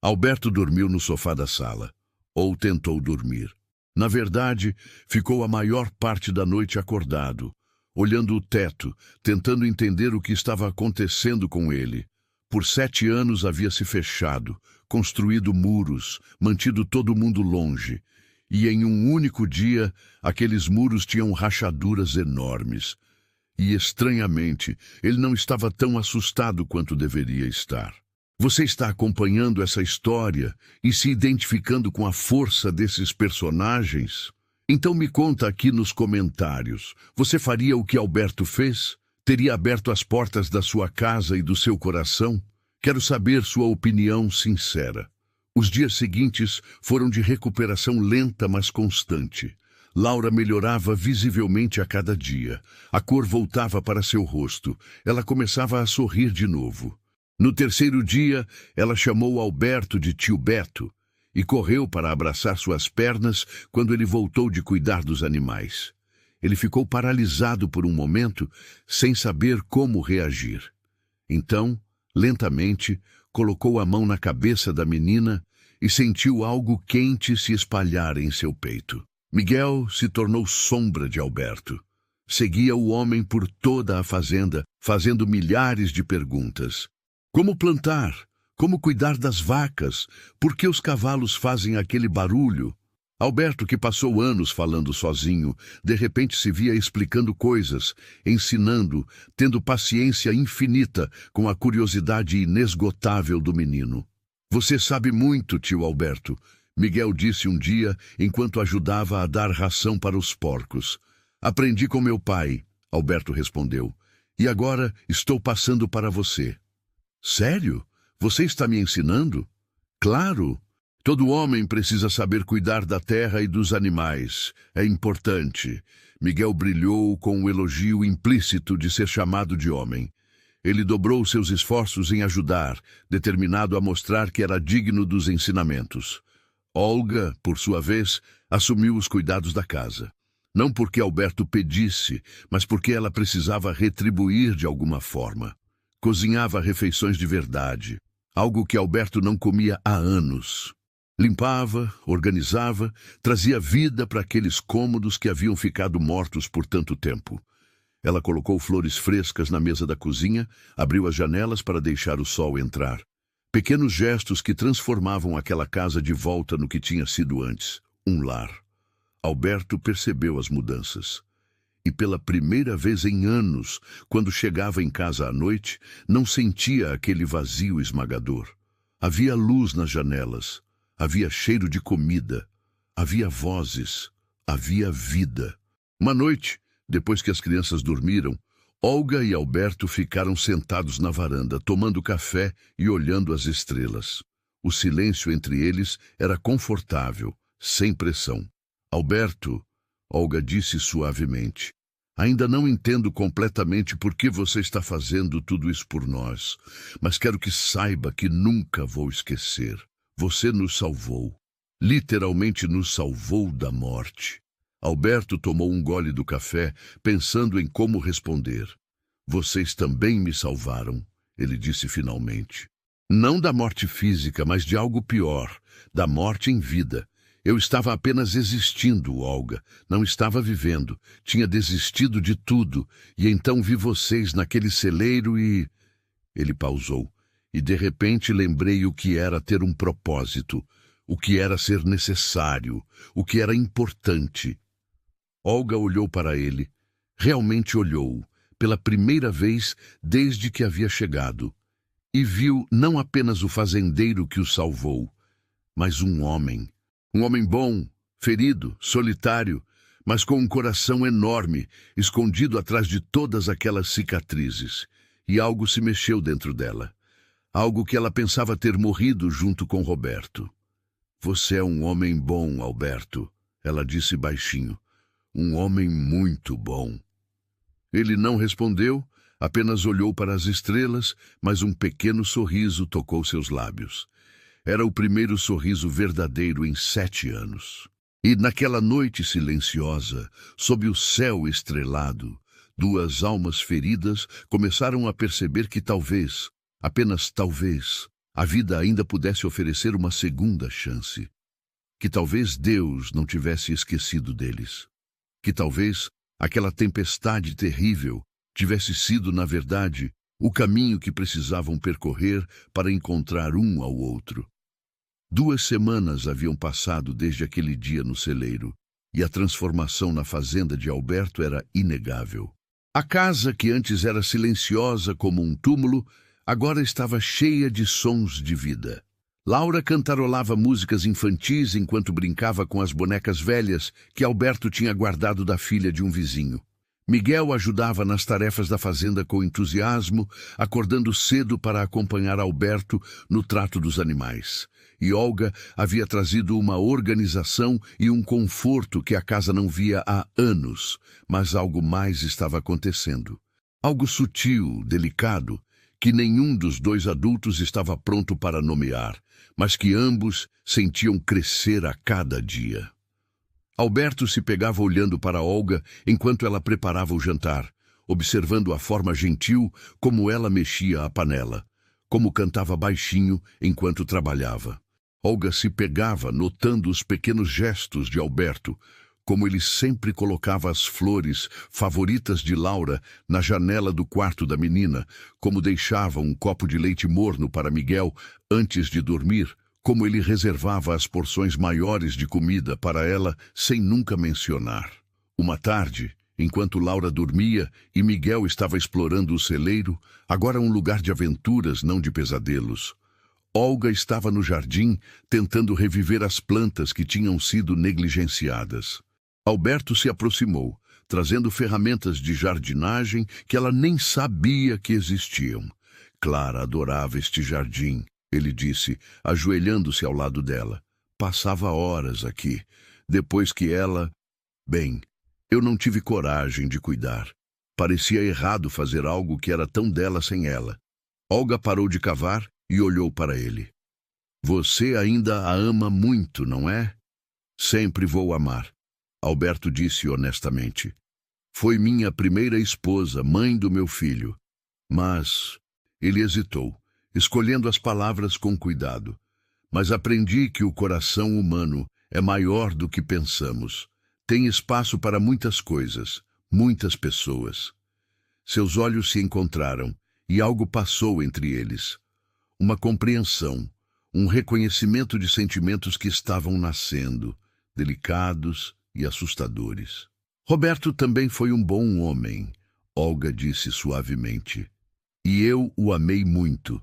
Alberto dormiu no sofá da sala. Ou tentou dormir. Na verdade, ficou a maior parte da noite acordado, olhando o teto, tentando entender o que estava acontecendo com ele. Por 7 anos havia se fechado, construído muros, mantido todo mundo longe. E em um único dia, aqueles muros tinham rachaduras enormes. E, estranhamente, ele não estava tão assustado quanto deveria estar. Você está acompanhando essa história e se identificando com a força desses personagens? Então me conta aqui nos comentários. Você faria o que Alberto fez? Teria aberto as portas da sua casa e do seu coração? Quero saber sua opinião sincera. Os dias seguintes foram de recuperação lenta, mas constante. Laura melhorava visivelmente a cada dia. A cor voltava para seu rosto. Ela começava a sorrir de novo. No terceiro dia, ela chamou Alberto de tio Beto e correu para abraçar suas pernas quando ele voltou de cuidar dos animais. Ele ficou paralisado por um momento, sem saber como reagir. Então, lentamente, colocou a mão na cabeça da menina e sentiu algo quente se espalhar em seu peito. Miguel se tornou sombra de Alberto. Seguia o homem por toda a fazenda, fazendo milhares de perguntas. Como plantar? Como cuidar das vacas? Por que os cavalos fazem aquele barulho? Alberto, que passou anos falando sozinho, de repente se via explicando coisas, ensinando, tendo paciência infinita com a curiosidade inesgotável do menino. Você sabe muito, tio Alberto, Miguel disse um dia enquanto ajudava a dar ração para os porcos. Aprendi com meu pai, Alberto respondeu, e agora estou passando para você. Sério? Você está me ensinando? Claro! Todo homem precisa saber cuidar da terra e dos animais. É importante. Miguel brilhou com o elogio implícito de ser chamado de homem. Ele dobrou seus esforços em ajudar, determinado a mostrar que era digno dos ensinamentos. Olga, por sua vez, assumiu os cuidados da casa. Não porque Alberto pedisse, mas porque ela precisava retribuir de alguma forma. Cozinhava refeições de verdade, algo que Alberto não comia há anos. Limpava, organizava, trazia vida para aqueles cômodos que haviam ficado mortos por tanto tempo. Ela colocou flores frescas na mesa da cozinha, abriu as janelas para deixar o sol entrar. Pequenos gestos que transformavam aquela casa de volta no que tinha sido antes, um lar. Alberto percebeu as mudanças. E pela primeira vez em anos, quando chegava em casa à noite, não sentia aquele vazio esmagador. Havia luz nas janelas, havia cheiro de comida, havia vozes, havia vida. Uma noite, depois que as crianças dormiram, Olga e Alberto ficaram sentados na varanda, tomando café e olhando as estrelas. O silêncio entre eles era confortável, sem pressão. Alberto, Olga disse suavemente, ainda não entendo completamente por que você está fazendo tudo isso por nós, mas quero que saiba que nunca vou esquecer. Você nos salvou. Literalmente nos salvou da morte. Alberto tomou um gole do café, pensando em como responder. Vocês também me salvaram, ele disse finalmente. Não da morte física, mas de algo pior, da morte em vida. Eu estava apenas existindo, Olga, não estava vivendo, tinha desistido de tudo, e então vi vocês naquele celeiro e... Ele pausou, e de repente lembrei o que era ter um propósito, o que era ser necessário, o que era importante. Olga olhou para ele, realmente olhou, pela primeira vez desde que havia chegado, e viu não apenas o fazendeiro que o salvou, mas um homem bom, ferido, solitário, mas com um coração enorme, escondido atrás de todas aquelas cicatrizes, e algo se mexeu dentro dela, algo que ela pensava ter morrido junto com Roberto. Você é um homem bom, Alberto, ela disse baixinho. Um homem muito bom. Ele não respondeu, apenas olhou para as estrelas, mas um pequeno sorriso tocou seus lábios. Era o primeiro sorriso verdadeiro em 7 anos. E naquela noite silenciosa, sob o céu estrelado, 2 almas feridas começaram a perceber que talvez, apenas talvez, a vida ainda pudesse oferecer uma segunda chance. Que talvez Deus não tivesse esquecido deles. Que talvez aquela tempestade terrível tivesse sido, na verdade, o caminho que precisavam percorrer para encontrar um ao outro. 2 semanas haviam passado desde aquele dia no celeiro, e a transformação na fazenda de Alberto era inegável. A casa, que antes era silenciosa como um túmulo, agora estava cheia de sons de vida. Laura cantarolava músicas infantis enquanto brincava com as bonecas velhas que Alberto tinha guardado da filha de um vizinho. Miguel ajudava nas tarefas da fazenda com entusiasmo, acordando cedo para acompanhar Alberto no trato dos animais. e Olga havia trazido uma organização e um conforto que a casa não via há anos, mas algo mais estava acontecendo. Algo sutil, delicado, que nenhum dos dois adultos estava pronto para nomear, mas que ambos sentiam crescer a cada dia. Alberto se pegava olhando para Olga enquanto ela preparava o jantar, observando a forma gentil como ela mexia a panela, como cantava baixinho enquanto trabalhava. Olga se pegava notando os pequenos gestos de Alberto, como ele sempre colocava as flores favoritas de Laura na janela do quarto da menina, como deixava um copo de leite morno para Miguel antes de dormir, como ele reservava as porções maiores de comida para ela sem nunca mencionar. Uma tarde, enquanto Laura dormia e Miguel estava explorando o celeiro, agora um lugar de aventuras, não de pesadelos, Olga estava no jardim tentando reviver as plantas que tinham sido negligenciadas. Alberto se aproximou, trazendo ferramentas de jardinagem que ela nem sabia que existiam. Clara adorava este jardim, ele disse, ajoelhando-se ao lado dela. Passava horas aqui, depois que ela... Bem, eu não tive coragem de cuidar. Parecia errado fazer algo que era tão dela sem ela. Olga parou de cavar e olhou para ele. Você ainda a ama muito, não é? Sempre vou amar. Alberto disse honestamente. Foi minha primeira esposa, mãe do meu filho. Mas... Ele hesitou, escolhendo as palavras com cuidado. Mas aprendi que o coração humano é maior do que pensamos. Tem espaço para muitas coisas, muitas pessoas. Seus olhos se encontraram e algo passou entre eles. Uma compreensão, um reconhecimento de sentimentos que estavam nascendo, delicados e assustadores. Roberto também foi um bom homem, Olga disse suavemente. E eu o amei muito,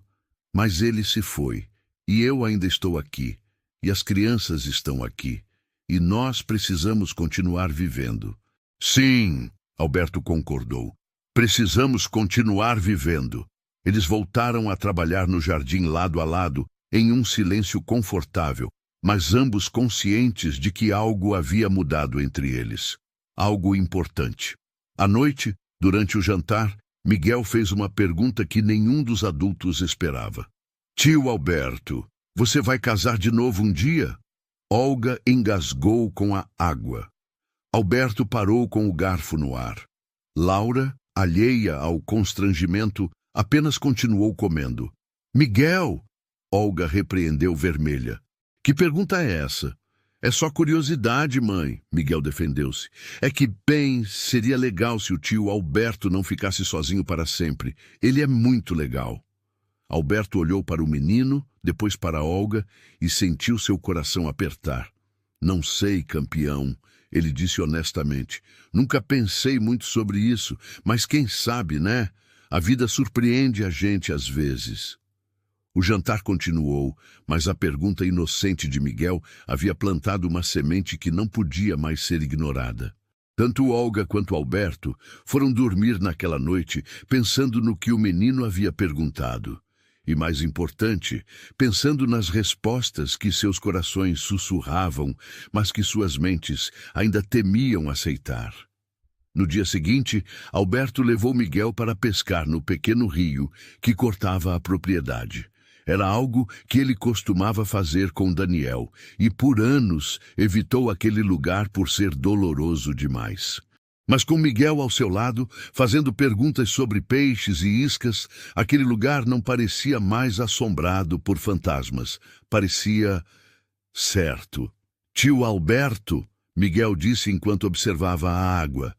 mas ele se foi, e eu ainda estou aqui, e as crianças estão aqui, e nós precisamos continuar vivendo. Sim, Alberto concordou. Precisamos continuar vivendo. Eles voltaram a trabalhar no jardim lado a lado, em um silêncio confortável, mas ambos conscientes de que algo havia mudado entre eles. Algo importante. À noite, durante o jantar, Miguel fez uma pergunta que nenhum dos adultos esperava. Tio Alberto, você vai casar de novo um dia? Olga engasgou com a água. Alberto parou com o garfo no ar. Laura, alheia ao constrangimento, apenas continuou comendo. Miguel! Olga repreendeu vermelha. Que pergunta é essa? É só curiosidade, mãe, Miguel defendeu-se. É que, bem, seria legal se o tio Alberto não ficasse sozinho para sempre. Ele é muito legal. Alberto olhou para o menino, depois para Olga, e sentiu seu coração apertar. Não sei, campeão, ele disse honestamente. Nunca pensei muito sobre isso, mas quem sabe, né? A vida surpreende a gente às vezes. O jantar continuou, mas a pergunta inocente de Miguel havia plantado uma semente que não podia mais ser ignorada. Tanto Olga quanto Alberto foram dormir naquela noite pensando no que o menino havia perguntado. E, mais importante, pensando nas respostas que seus corações sussurravam, mas que suas mentes ainda temiam aceitar. No dia seguinte, Alberto levou Miguel para pescar no pequeno rio que cortava a propriedade. Era algo que ele costumava fazer com Daniel, e por anos evitou aquele lugar por ser doloroso demais. Mas com Miguel ao seu lado, fazendo perguntas sobre peixes e iscas, aquele lugar não parecia mais assombrado por fantasmas. Parecia certo. Tio Alberto, Miguel disse enquanto observava a água.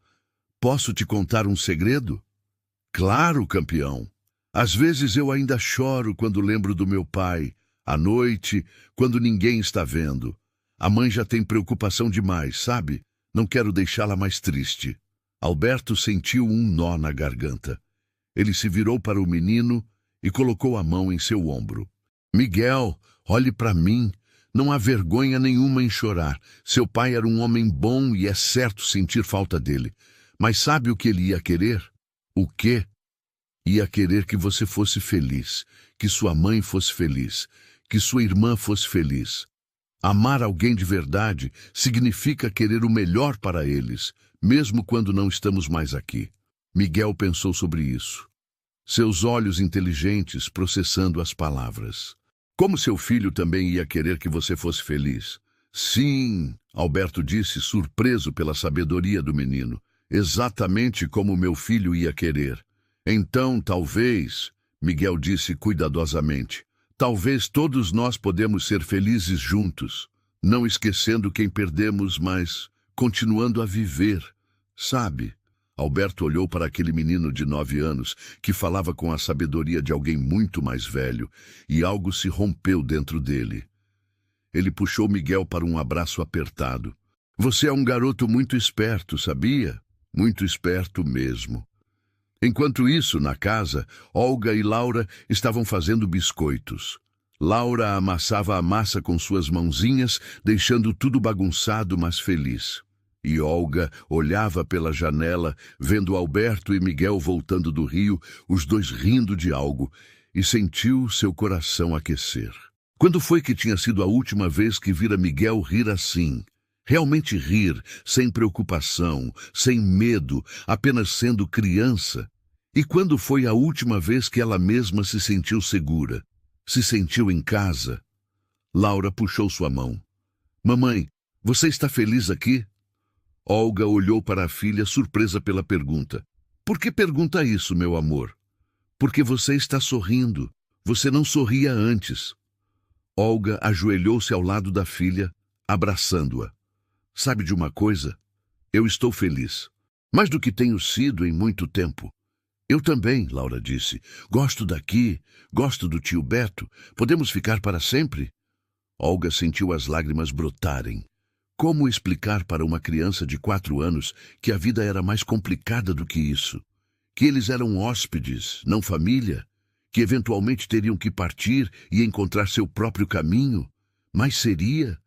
Posso te contar um segredo? Claro, campeão. Às vezes eu ainda choro quando lembro do meu pai. À noite, quando ninguém está vendo. A mãe já tem preocupação demais, sabe? Não quero deixá-la mais triste. Alberto sentiu um nó na garganta. Ele se virou para o menino e colocou a mão em seu ombro. Miguel, olhe para mim. Não há vergonha nenhuma em chorar. Seu pai era um homem bom e é certo sentir falta dele. Mas sabe o que ele ia querer? O quê? Ia querer que você fosse feliz, que sua mãe fosse feliz, que sua irmã fosse feliz. Amar alguém de verdade significa querer o melhor para eles, mesmo quando não estamos mais aqui. Miguel pensou sobre isso, seus olhos inteligentes processando as palavras. Como seu filho também ia querer que você fosse feliz? Sim, Alberto disse, surpreso pela sabedoria do menino. Exatamente como meu filho ia querer. Então, talvez, Miguel disse cuidadosamente, talvez todos nós podemos ser felizes juntos, não esquecendo quem perdemos, mas continuando a viver, sabe? Alberto olhou para aquele menino de 9 anos que falava com a sabedoria de alguém muito mais velho, e algo se rompeu dentro dele. Ele puxou Miguel para um abraço apertado. Você é um garoto muito esperto, sabia? Muito esperto mesmo. Enquanto isso, na casa, Olga e Laura estavam fazendo biscoitos. Laura amassava a massa com suas mãozinhas, deixando tudo bagunçado, mas feliz. E Olga olhava pela janela, vendo Alberto e Miguel voltando do rio, os dois rindo de algo, e sentiu seu coração aquecer. Quando foi que tinha sido a última vez que vira Miguel rir assim? Realmente rir, sem preocupação, sem medo, apenas sendo criança? E quando foi a última vez que ela mesma se sentiu segura? Se sentiu em casa? Laura puxou sua mão. Mamãe, você está feliz aqui? Olga olhou para a filha, surpresa pela pergunta. Por que pergunta isso, meu amor? Porque você está sorrindo. Você não sorria antes. Olga ajoelhou-se ao lado da filha, abraçando-a. Sabe de uma coisa? Eu estou feliz. Mais do que tenho sido em muito tempo. Eu também, Laura disse. Gosto daqui, gosto do tio Beto. Podemos ficar para sempre? Olga sentiu as lágrimas brotarem. Como explicar para uma criança de 4 anos que a vida era mais complicada do que isso? Que eles eram hóspedes, não família? Que eventualmente teriam que partir e encontrar seu próprio caminho? Mas seria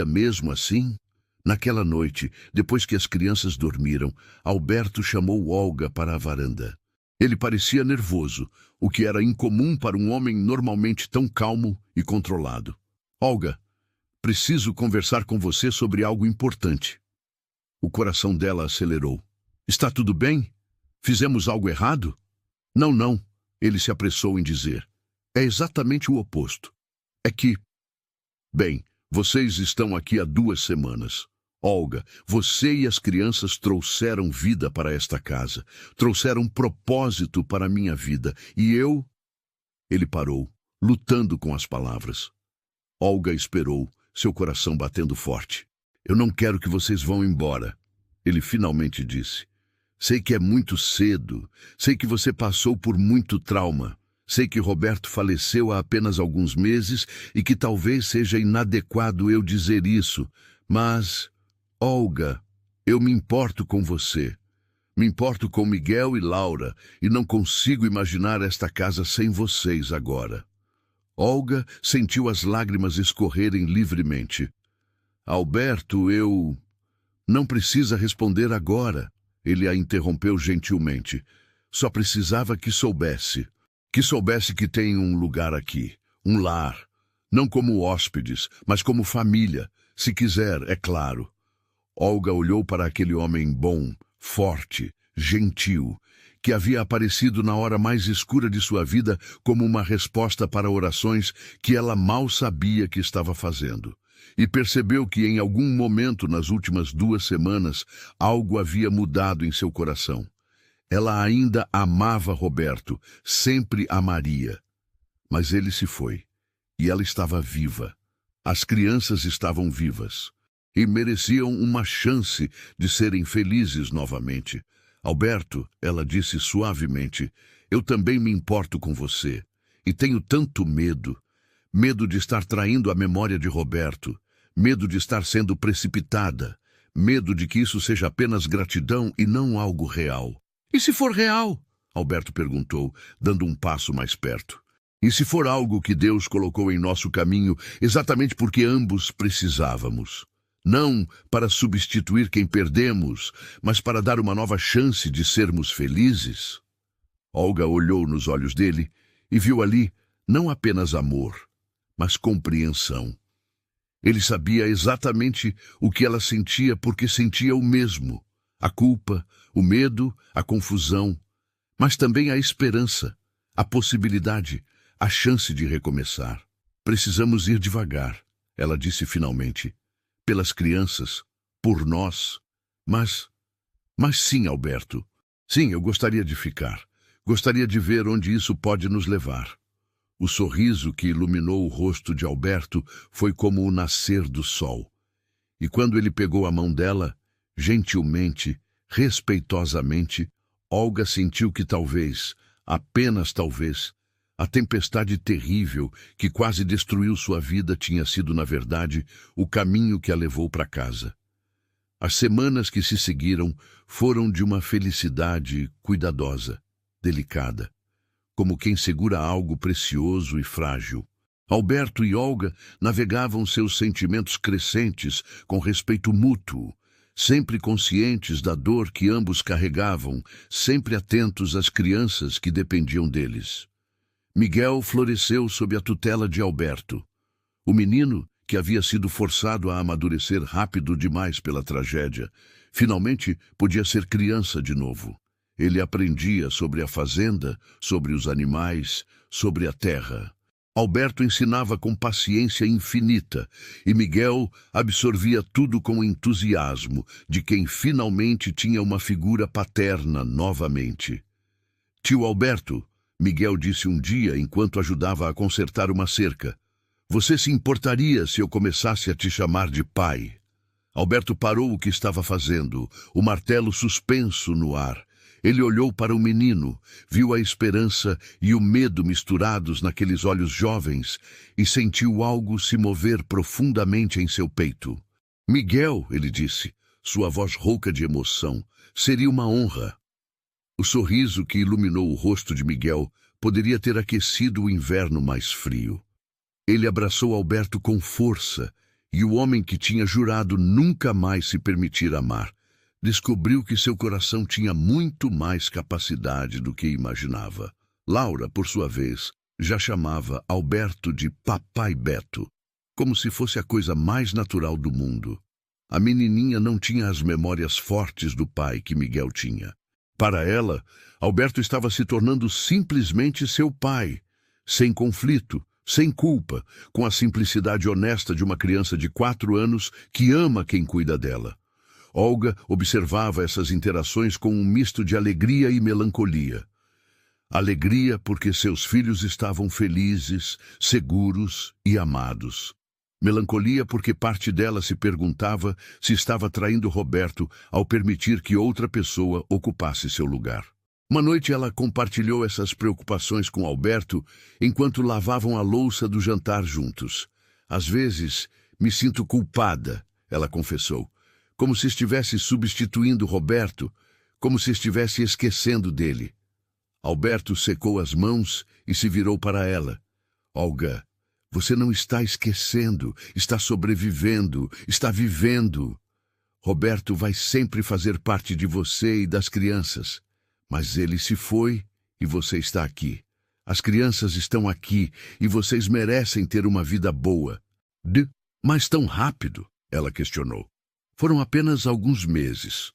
mesmo assim? Naquela noite, depois que as crianças dormiram, Alberto chamou Olga para a varanda. Ele parecia nervoso, o que era incomum para um homem normalmente tão calmo e controlado. Olga, preciso conversar com você sobre algo importante. O coração dela acelerou. Está tudo bem? Fizemos algo errado? Não, ele se apressou em dizer. É exatamente o oposto. É que... Bem, vocês estão aqui há 2 semanas. Olga, você e as crianças trouxeram vida para esta casa. Trouxeram propósito para a minha vida. E eu... Ele parou, lutando com as palavras. Olga esperou, seu coração batendo forte. Eu não quero que vocês vão embora, ele finalmente disse. Sei que é muito cedo, sei que você passou por muito trauma, sei que Roberto faleceu há apenas alguns meses e que talvez seja inadequado eu dizer isso, mas, Olga, eu me importo com você. Me importo com Miguel e Laura e não consigo imaginar esta casa sem vocês agora. Olga sentiu as lágrimas escorrerem livremente. Alberto, eu... Não precisa responder agora, ele a interrompeu gentilmente. Só precisava que soubesse. Que soubesse que tem um lugar aqui, um lar. Não como hóspedes, mas como família, se quiser, é claro. Olga olhou para aquele homem bom, forte, gentil, que havia aparecido na hora mais escura de sua vida como uma resposta para orações que ela mal sabia que estava fazendo. E percebeu que em algum momento nas últimas 2 semanas algo havia mudado em seu coração. Ela ainda amava Roberto, sempre amaria. Mas ele se foi, e ela estava viva. As crianças estavam vivas, e mereciam uma chance de serem felizes novamente. Alberto, ela disse suavemente, eu também me importo com você, e tenho tanto medo. Medo de estar traindo a memória de Roberto, medo de estar sendo precipitada, medo de que isso seja apenas gratidão e não algo real. E se for real? Alberto perguntou, dando um passo mais perto. E se for algo que Deus colocou em nosso caminho exatamente porque ambos precisávamos? Não para substituir quem perdemos, mas para dar uma nova chance de sermos felizes? Olga olhou nos olhos dele e viu ali não apenas amor, mas compreensão. Ele sabia exatamente o que ela sentia porque sentia o mesmo: a culpa, o medo, a confusão, mas também a esperança, a possibilidade, a chance de recomeçar. Precisamos ir devagar, ela disse finalmente, pelas crianças, por nós. Mas sim, Alberto. Sim, eu gostaria de ficar. Gostaria de ver onde isso pode nos levar. O sorriso que iluminou o rosto de Alberto foi como o nascer do sol. E quando ele pegou a mão dela, gentilmente, respeitosamente, Olga sentiu que talvez, apenas talvez, a tempestade terrível que quase destruiu sua vida tinha sido, na verdade, o caminho que a levou para casa. As semanas que se seguiram foram de uma felicidade cuidadosa, delicada, como quem segura algo precioso e frágil. Alberto e Olga navegavam seus sentimentos crescentes com respeito mútuo, sempre conscientes da dor que ambos carregavam, sempre atentos às crianças que dependiam deles. Miguel floresceu sob a tutela de Alberto. O menino, que havia sido forçado a amadurecer rápido demais pela tragédia, finalmente podia ser criança de novo. Ele aprendia sobre a fazenda, sobre os animais, sobre a terra. Alberto ensinava com paciência infinita, e Miguel absorvia tudo com entusiasmo de quem finalmente tinha uma figura paterna novamente. Tio Alberto, Miguel disse um dia enquanto ajudava a consertar uma cerca, você se importaria se eu começasse a te chamar de pai? Alberto parou o que estava fazendo, o martelo suspenso no ar. Ele olhou para o menino, viu a esperança e o medo misturados naqueles olhos jovens e sentiu algo se mover profundamente em seu peito. Miguel, ele disse, sua voz rouca de emoção, seria uma honra. O sorriso que iluminou o rosto de Miguel poderia ter aquecido o inverno mais frio. Ele abraçou Alberto com força, e o homem que tinha jurado nunca mais se permitir amar, descobriu que seu coração tinha muito mais capacidade do que imaginava. Laura, por sua vez, já chamava Alberto de Papai Beto, como se fosse a coisa mais natural do mundo. A menininha não tinha as memórias fortes do pai que Miguel tinha. Para ela, Alberto estava se tornando simplesmente seu pai, sem conflito, sem culpa, com a simplicidade honesta de uma criança de 4 anos que ama quem cuida dela. Olga observava essas interações com um misto de alegria e melancolia. Alegria porque seus filhos estavam felizes, seguros e amados. Melancolia porque parte dela se perguntava se estava traindo Roberto ao permitir que outra pessoa ocupasse seu lugar. Uma noite ela compartilhou essas preocupações com Alberto enquanto lavavam a louça do jantar juntos. Às vezes, me sinto culpada, ela confessou, como se estivesse substituindo Roberto, como se estivesse esquecendo dele. Alberto secou as mãos e se virou para ela. Olga, você não está esquecendo, está sobrevivendo, está vivendo. Roberto vai sempre fazer parte de você e das crianças. Mas ele se foi e você está aqui. As crianças estão aqui e vocês merecem ter uma vida boa. Mas tão rápido? Ela questionou. Foram apenas alguns meses.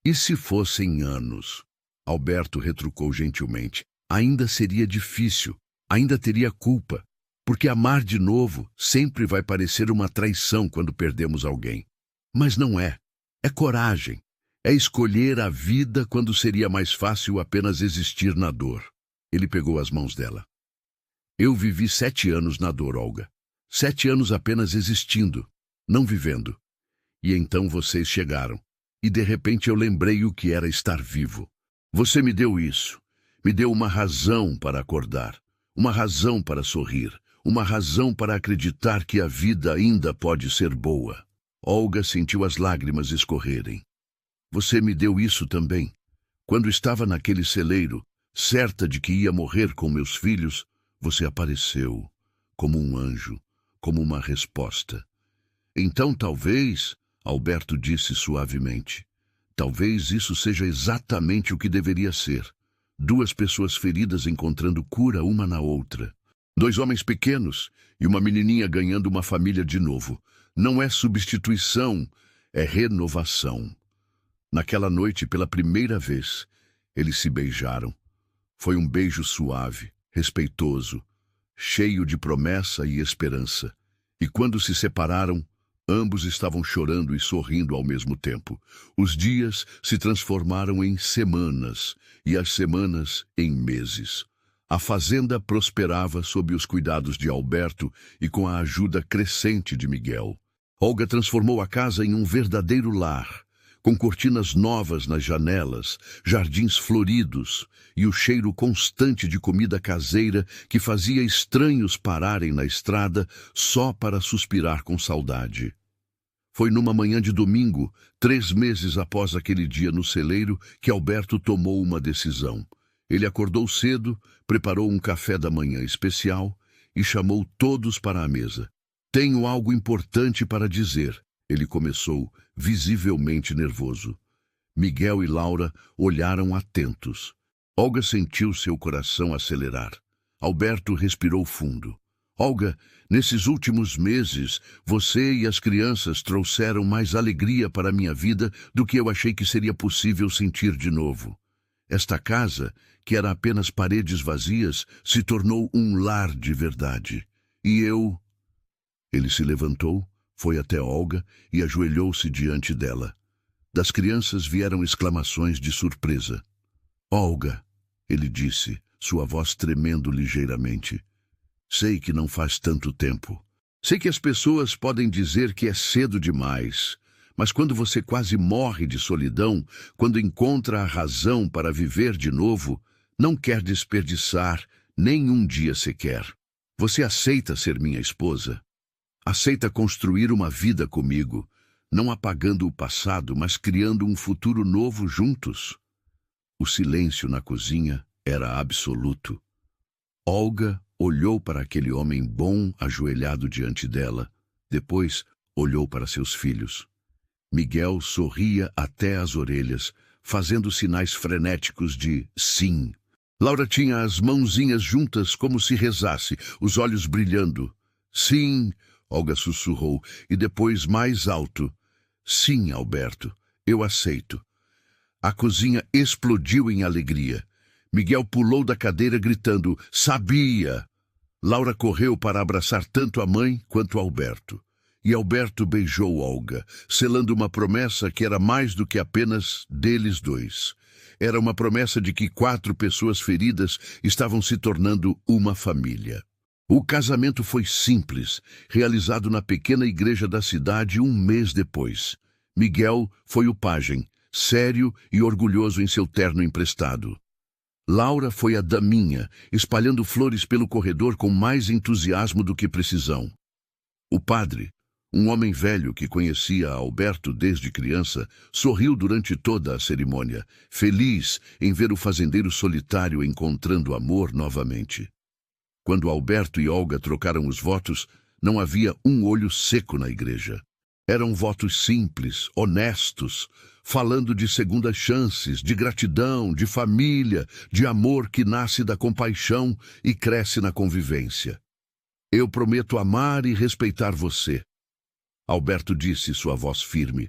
E se fossem anos? Alberto retrucou gentilmente. Ainda seria difícil, ainda teria culpa, porque amar de novo sempre vai parecer uma traição quando perdemos alguém. Mas não é. É coragem. É escolher a vida quando seria mais fácil apenas existir na dor. Ele pegou as mãos dela. Eu vivi 7 anos na dor, Olga. 7 anos apenas existindo, não vivendo. E então vocês chegaram. E de repente eu lembrei o que era estar vivo. Você me deu isso. Me deu uma razão para acordar. Uma razão para sorrir. Uma razão para acreditar que a vida ainda pode ser boa. Olga sentiu as lágrimas escorrerem. Você me deu isso também. Quando estava naquele celeiro, certa de que ia morrer com meus filhos, você apareceu, como um anjo, como uma resposta. Então talvez, Alberto disse suavemente, talvez isso seja exatamente o que deveria ser. 2 pessoas feridas encontrando cura uma na outra. 2 homens pequenos e uma menininha ganhando uma família de novo. Não é substituição, é renovação. Naquela noite, pela primeira vez, eles se beijaram. Foi um beijo suave, respeitoso, cheio de promessa e esperança. E quando se separaram, ambos estavam chorando e sorrindo ao mesmo tempo. Os dias se transformaram em semanas e as semanas em meses. A fazenda prosperava sob os cuidados de Alberto e com a ajuda crescente de Miguel. Olga transformou a casa em um verdadeiro lar, com cortinas novas nas janelas, jardins floridos e o cheiro constante de comida caseira que fazia estranhos pararem na estrada só para suspirar com saudade. Foi numa manhã de domingo, 3 meses após aquele dia no celeiro, que Alberto tomou uma decisão. Ele acordou cedo, preparou um café da manhã especial e chamou todos para a mesa. "Tenho algo importante para dizer", ele começou, visivelmente nervoso. Miguel e Laura olharam atentos. Olga sentiu seu coração acelerar. Alberto respirou fundo. "Olga, nesses últimos meses, você e as crianças trouxeram mais alegria para a minha vida do que eu achei que seria possível sentir de novo. Esta casa, que era apenas paredes vazias, se tornou um lar de verdade. E eu..." Ele se levantou, foi até Olga e ajoelhou-se diante dela. Das crianças vieram exclamações de surpresa. "Olga", ele disse, sua voz tremendo ligeiramente. "Sei que não faz tanto tempo. Sei que as pessoas podem dizer que é cedo demais. Mas quando você quase morre de solidão, quando encontra a razão para viver de novo, não quer desperdiçar nem um dia sequer. Você aceita ser minha esposa? Aceita construir uma vida comigo, não apagando o passado, mas criando um futuro novo juntos?" O silêncio na cozinha era absoluto. Olga olhou para aquele homem bom ajoelhado diante dela. Depois, olhou para seus filhos. Miguel sorria até as orelhas, fazendo sinais frenéticos de sim. Laura tinha as mãozinhas juntas como se rezasse, os olhos brilhando. "Sim", Olga sussurrou, e depois mais alto. "Sim, Alberto, eu aceito." A cozinha explodiu em alegria. Miguel pulou da cadeira gritando, "Sabia!" Laura correu para abraçar tanto a mãe quanto Alberto. E Alberto beijou Olga, selando uma promessa que era mais do que apenas deles dois. Era uma promessa de que 4 pessoas feridas estavam se tornando uma família. O casamento foi simples, realizado na pequena igreja da cidade 1 mês depois. Miguel foi o pajem, sério e orgulhoso em seu terno emprestado. Laura foi a daminha, espalhando flores pelo corredor com mais entusiasmo do que precisão. O padre, um homem velho que conhecia Alberto desde criança, sorriu durante toda a cerimônia, feliz em ver o fazendeiro solitário encontrando amor novamente. Quando Alberto e Olga trocaram os votos, não havia um olho seco na igreja. Eram votos simples, honestos, falando de segundas chances, de gratidão, de família, de amor que nasce da compaixão e cresce na convivência. "Eu prometo amar e respeitar você", Alberto disse, sua voz firme.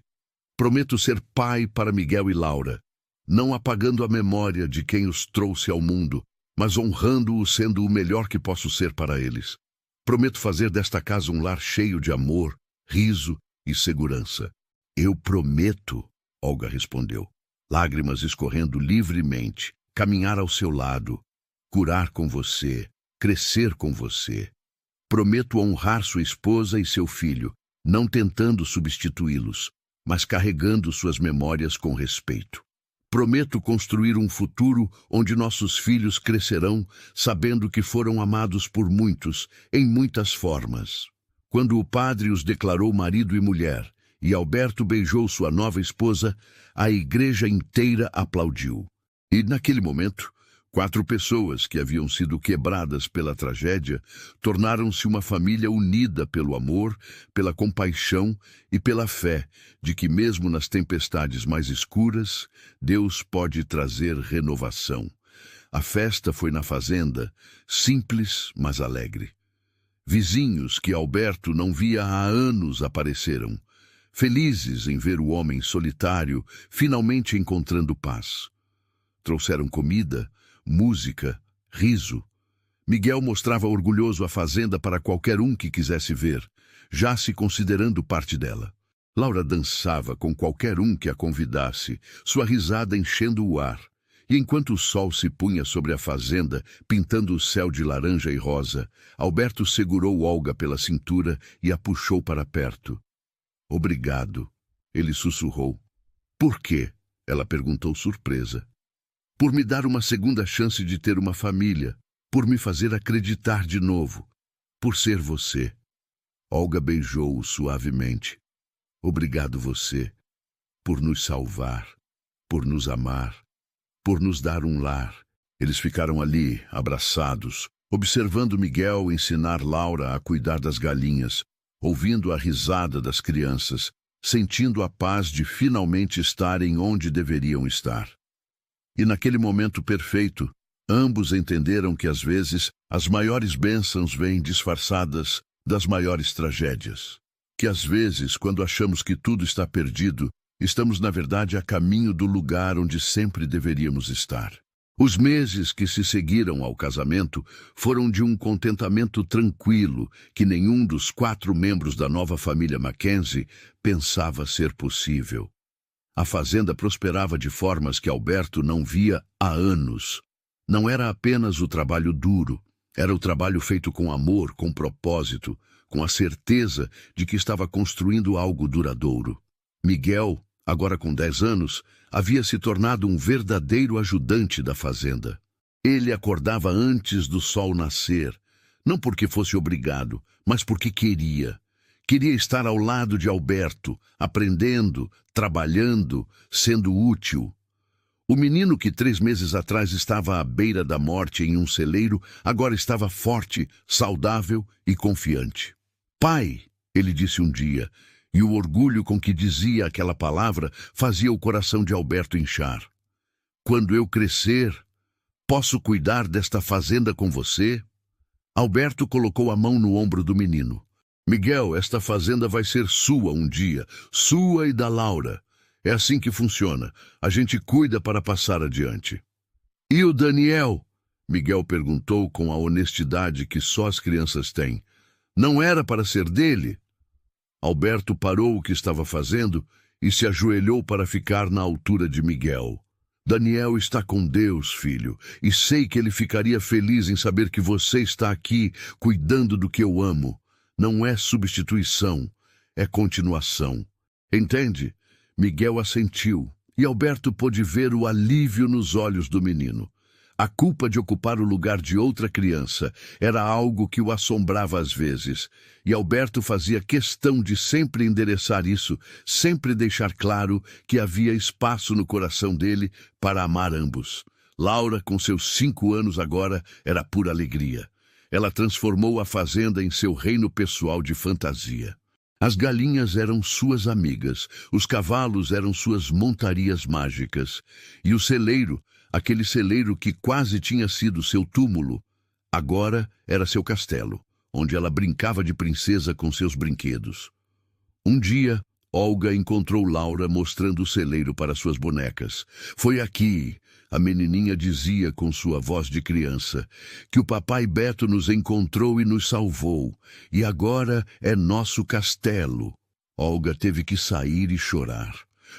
"Prometo ser pai para Miguel e Laura, não apagando a memória de quem os trouxe ao mundo, mas honrando-o sendo o melhor que posso ser para eles. Prometo fazer desta casa um lar cheio de amor, riso e segurança." "Eu prometo", Olga respondeu, lágrimas escorrendo livremente, "caminhar ao seu lado, curar com você, crescer com você. Prometo honrar sua esposa e seu filho, não tentando substituí-los, mas carregando suas memórias com respeito. Prometo construir um futuro onde nossos filhos crescerão sabendo que foram amados por muitos, em muitas formas." Quando o padre os declarou marido e mulher, e Alberto beijou sua nova esposa, a igreja inteira aplaudiu. E naquele momento, 4 pessoas que haviam sido quebradas pela tragédia tornaram-se uma família unida pelo amor, pela compaixão e pela fé de que mesmo nas tempestades mais escuras, Deus pode trazer renovação. A festa foi na fazenda, simples, mas alegre. Vizinhos que Alberto não via há anos apareceram, felizes em ver o homem solitário finalmente encontrando paz. Trouxeram comida, música, riso. Miguel mostrava orgulhoso a fazenda para qualquer um que quisesse ver, já se considerando parte dela. Laura dançava com qualquer um que a convidasse, sua risada enchendo o ar. E enquanto o sol se punha sobre a fazenda, pintando o céu de laranja e rosa, Alberto segurou Olga pela cintura e a puxou para perto. "Obrigado", ele sussurrou. "Por quê?", ela perguntou surpresa. "Por me dar uma segunda chance de ter uma família, por me fazer acreditar de novo, por ser você." Olga beijou-o suavemente. "Obrigado você, por nos salvar, por nos amar, por nos dar um lar." Eles ficaram ali, abraçados, observando Miguel ensinar Laura a cuidar das galinhas, ouvindo a risada das crianças, sentindo a paz de finalmente estarem onde deveriam estar. E naquele momento perfeito, ambos entenderam que às vezes as maiores bênçãos vêm disfarçadas das maiores tragédias. Que às vezes, quando achamos que tudo está perdido, estamos na verdade a caminho do lugar onde sempre deveríamos estar. Os meses que se seguiram ao casamento foram de um contentamento tranquilo que nenhum dos 4 membros da nova família Mackenzie pensava ser possível. A fazenda prosperava de formas que Alberto não via há anos. Não era apenas o trabalho duro, era o trabalho feito com amor, com propósito, com a certeza de que estava construindo algo duradouro. Miguel, agora com 10 anos, havia se tornado um verdadeiro ajudante da fazenda. Ele acordava antes do sol nascer, não porque fosse obrigado, mas porque queria. Queria estar ao lado de Alberto, aprendendo, trabalhando, sendo útil. O menino que 3 meses atrás estava à beira da morte em um celeiro, agora estava forte, saudável e confiante. "Pai", ele disse um dia, e o orgulho com que dizia aquela palavra fazia o coração de Alberto inchar. "Quando eu crescer, posso cuidar desta fazenda com você?" Alberto colocou a mão no ombro do menino. "Miguel, esta fazenda vai ser sua um dia, sua e da Laura. É assim que funciona. A gente cuida para passar adiante." "E o Daniel?", Miguel perguntou com a honestidade que só as crianças têm. "Não era para ser dele?" Alberto parou o que estava fazendo e se ajoelhou para ficar na altura de Miguel. "Daniel está com Deus, filho, e sei que ele ficaria feliz em saber que você está aqui cuidando do que eu amo. Não é substituição, é continuação. Entende?" Miguel assentiu, e Alberto pôde ver o alívio nos olhos do menino. A culpa de ocupar o lugar de outra criança era algo que o assombrava às vezes, e Alberto fazia questão de sempre endereçar isso, sempre deixar claro que havia espaço no coração dele para amar ambos. Laura, com seus 5 anos agora, era pura alegria. Ela transformou a fazenda em seu reino pessoal de fantasia. As galinhas eram suas amigas, os cavalos eram suas montarias mágicas, e o celeiro, aquele celeiro que quase tinha sido seu túmulo, agora era seu castelo, onde ela brincava de princesa com seus brinquedos. Um dia, Olga encontrou Laura mostrando o celeiro para suas bonecas. "Foi aqui", a menininha dizia com sua voz de criança, "que o papai Beto nos encontrou e nos salvou, e agora é nosso castelo." Olga teve que sair e chorar.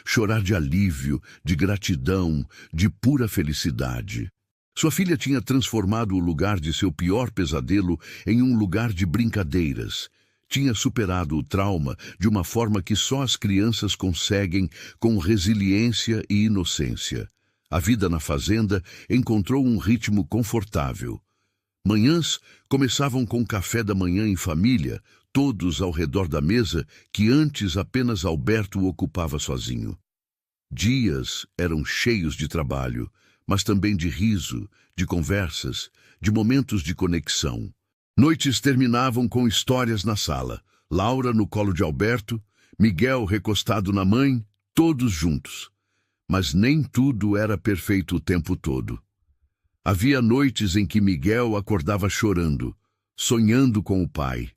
Chorar de alívio, de gratidão, de pura felicidade. Sua filha tinha transformado o lugar de seu pior pesadelo em um lugar de brincadeiras. Tinha superado o trauma de uma forma que só as crianças conseguem, com resiliência e inocência. A vida na fazenda encontrou um ritmo confortável. Manhãs começavam com café da manhã em família, todos ao redor da mesa que antes apenas Alberto ocupava sozinho. Dias eram cheios de trabalho, mas também de riso, de conversas, de momentos de conexão. Noites terminavam com histórias na sala, Laura no colo de Alberto, Miguel recostado na mãe, todos juntos. Mas nem tudo era perfeito o tempo todo. Havia noites em que Miguel acordava chorando, sonhando com o pai.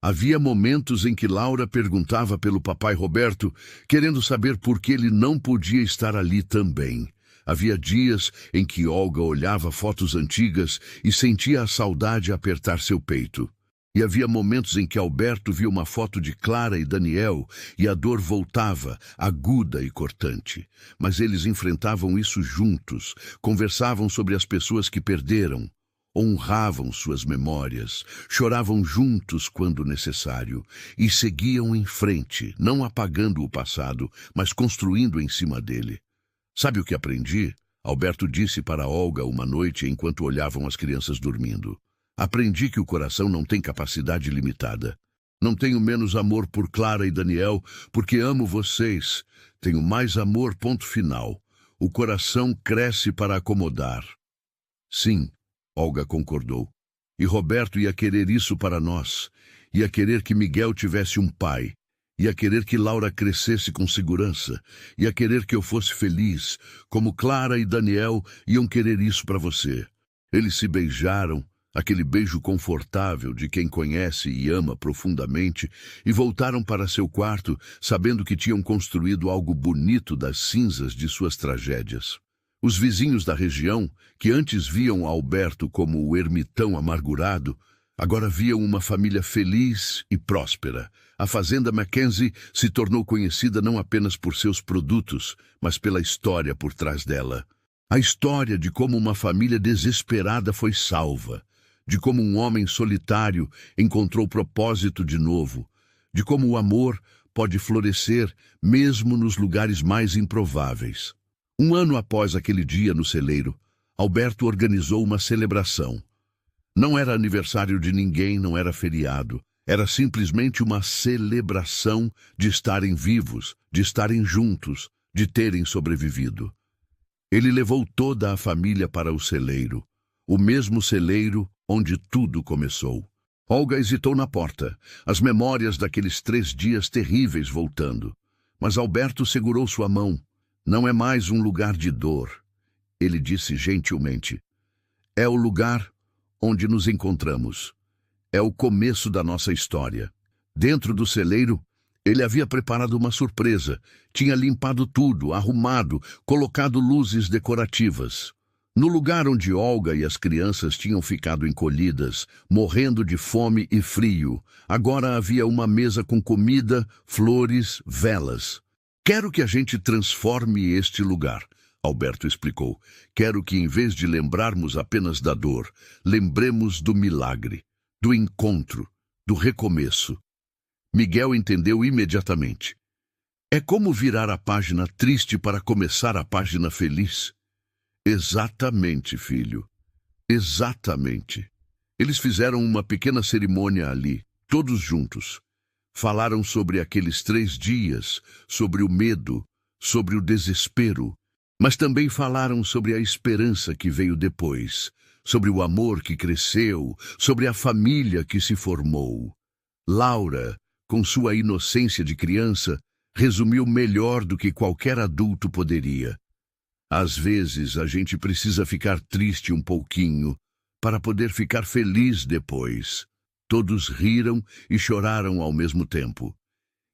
Havia momentos em que Laura perguntava pelo papai Roberto, querendo saber por que ele não podia estar ali também. Havia dias em que Olga olhava fotos antigas e sentia a saudade apertar seu peito. E havia momentos em que Alberto via uma foto de Clara e Daniel e a dor voltava, aguda e cortante. Mas eles enfrentavam isso juntos, conversavam sobre as pessoas que perderam, honravam suas memórias, choravam juntos quando necessário e seguiam em frente, não apagando o passado, mas construindo em cima dele. Sabe o que aprendi? Alberto disse para Olga uma noite enquanto olhavam as crianças dormindo. Aprendi que o coração não tem capacidade limitada. Não tenho menos amor por Clara e Daniel, porque amo vocês. Tenho mais amor, ponto final. O coração cresce para acomodar. Sim, Olga concordou. E Roberto ia querer isso para nós. Ia querer que Miguel tivesse um pai. Ia querer que Laura crescesse com segurança. Ia querer que eu fosse feliz, como Clara e Daniel iam querer isso para você. Eles se beijaram, aquele beijo confortável de quem conhece e ama profundamente, e voltaram para seu quarto, sabendo que tinham construído algo bonito das cinzas de suas tragédias. Os vizinhos da região, que antes viam Alberto como o ermitão amargurado, agora viam uma família feliz e próspera. A fazenda Mackenzie se tornou conhecida não apenas por seus produtos, mas pela história por trás dela. A história de como uma família desesperada foi salva, de como um homem solitário encontrou propósito de novo, de como o amor pode florescer mesmo nos lugares mais improváveis. Um ano após aquele dia no celeiro, Alberto organizou uma celebração. Não era aniversário de ninguém, não era feriado. Era simplesmente uma celebração de estarem vivos, de estarem juntos, de terem sobrevivido. Ele levou toda a família para o celeiro, o mesmo celeiro onde tudo começou. Olga hesitou na porta, as memórias daqueles 3 dias terríveis voltando. Mas Alberto segurou sua mão. Não é mais um lugar de dor, ele disse gentilmente. É o lugar onde nos encontramos. É o começo da nossa história. Dentro do celeiro, ele havia preparado uma surpresa. Tinha limpado tudo, arrumado, colocado luzes decorativas. No lugar onde Olga e as crianças tinham ficado encolhidas, morrendo de fome e frio, agora havia uma mesa com comida, flores, velas. Quero que a gente transforme este lugar, Alberto explicou. Quero que, em vez de lembrarmos apenas da dor, lembremos do milagre, do encontro, do recomeço. Miguel entendeu imediatamente. É como virar a página triste para começar a página feliz. Exatamente, filho. Exatamente. Eles fizeram uma pequena cerimônia ali, todos juntos. Falaram sobre aqueles 3 dias, sobre o medo, sobre o desespero, mas também falaram sobre a esperança que veio depois, sobre o amor que cresceu, sobre a família que se formou. Laura, com sua inocência de criança, resumiu melhor do que qualquer adulto poderia. Às vezes a gente precisa ficar triste um pouquinho para poder ficar feliz depois. Todos riram e choraram ao mesmo tempo.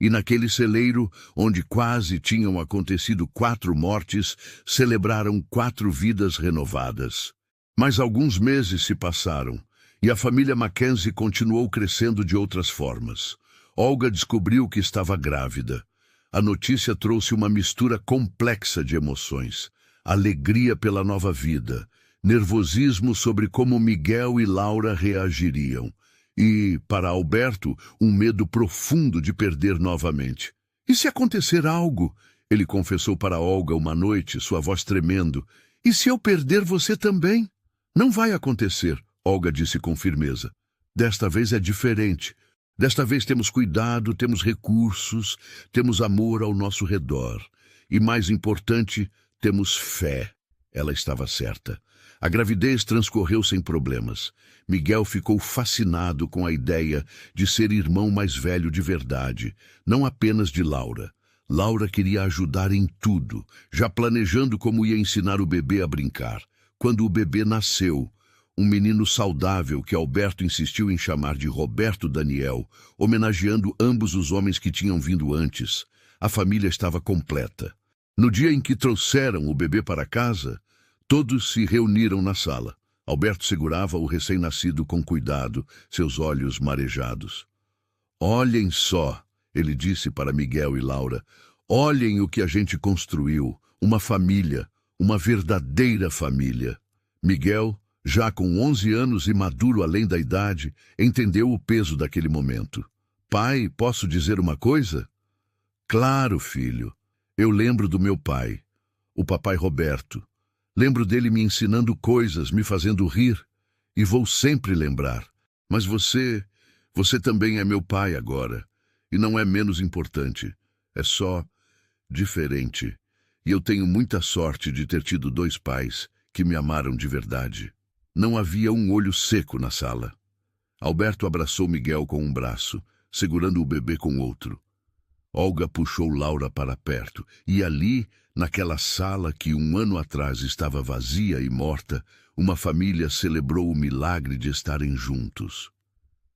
E naquele celeiro, onde quase tinham acontecido 4 mortes, celebraram 4 vidas renovadas. Mas alguns meses se passaram, e a família Mackenzie continuou crescendo de outras formas. Olga descobriu que estava grávida. A notícia trouxe uma mistura complexa de emoções. Alegria pela nova vida, nervosismo sobre como Miguel e Laura reagiriam. E, para Alberto, um medo profundo de perder novamente. E se acontecer algo? Ele confessou para Olga uma noite, sua voz tremendo. E se eu perder você também? Não vai acontecer, Olga disse com firmeza. Desta vez é diferente. Desta vez temos cuidado, temos recursos, temos amor ao nosso redor. E mais importante, temos fé. Ela estava certa. A gravidez transcorreu sem problemas. Miguel ficou fascinado com a ideia de ser irmão mais velho de verdade, não apenas de Laura. Laura queria ajudar em tudo, já planejando como ia ensinar o bebê a brincar, quando o bebê nasceu, um menino saudável que Alberto insistiu em chamar de Roberto Daniel, homenageando ambos os homens que tinham vindo antes. A família estava completa. No dia em que trouxeram o bebê para casa, todos se reuniram na sala. Alberto segurava o recém-nascido com cuidado, seus olhos marejados. Olhem só, ele disse para Miguel e Laura, olhem o que a gente construiu, uma família, uma verdadeira família. Miguel, já com 11 anos e maduro além da idade, entendeu o peso daquele momento. Pai, posso dizer uma coisa? Claro, filho. Eu lembro do meu pai, o papai Roberto. Lembro dele me ensinando coisas, me fazendo rir, e vou sempre lembrar. Mas você também é meu pai agora, e não é menos importante. É só diferente. E eu tenho muita sorte de ter tido 2 pais que me amaram de verdade. Não havia um olho seco na sala. Alberto abraçou Miguel com um braço, segurando o bebê com outro. Olga puxou Laura para perto, e ali, naquela sala que 1 ano atrás estava vazia e morta, uma família celebrou o milagre de estarem juntos.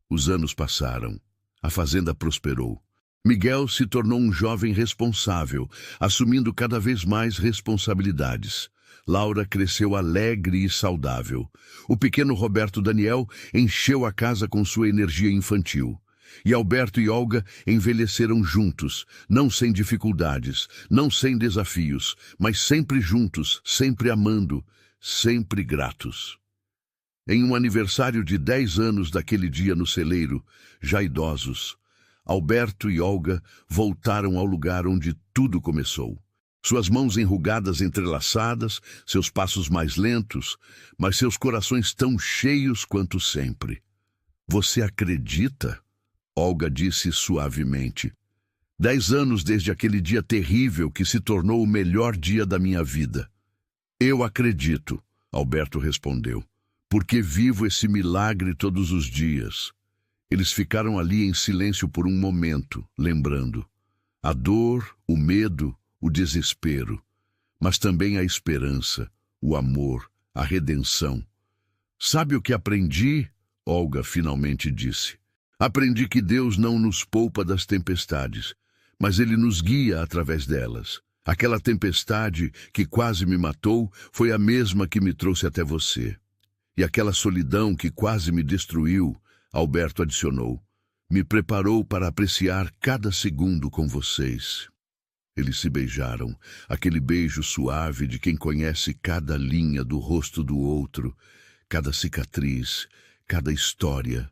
Os anos passaram. A fazenda prosperou. Miguel se tornou um jovem responsável, assumindo cada vez mais responsabilidades. Laura cresceu alegre e saudável. O pequeno Roberto Daniel encheu a casa com sua energia infantil. E Alberto e Olga envelheceram juntos, não sem dificuldades, não sem desafios, mas sempre juntos, sempre amando, sempre gratos. Em um aniversário de 10 anos daquele dia no celeiro, já idosos, Alberto e Olga voltaram ao lugar onde tudo começou. Suas mãos enrugadas entrelaçadas, seus passos mais lentos, mas seus corações tão cheios quanto sempre. Você acredita? Olga disse suavemente. 10 anos desde aquele dia terrível que se tornou o melhor dia da minha vida. Eu acredito, Alberto respondeu, porque vivo esse milagre todos os dias. Eles ficaram ali em silêncio por um momento, lembrando. A dor, o medo, o desespero, mas também a esperança, o amor, a redenção. Sabe o que aprendi? Olga finalmente disse. Aprendi que Deus não nos poupa das tempestades, mas Ele nos guia através delas. Aquela tempestade que quase me matou foi a mesma que me trouxe até você. E aquela solidão que quase me destruiu, Alberto adicionou, me preparou para apreciar cada segundo com vocês. Eles se beijaram, aquele beijo suave de quem conhece cada linha do rosto do outro, cada cicatriz, cada história.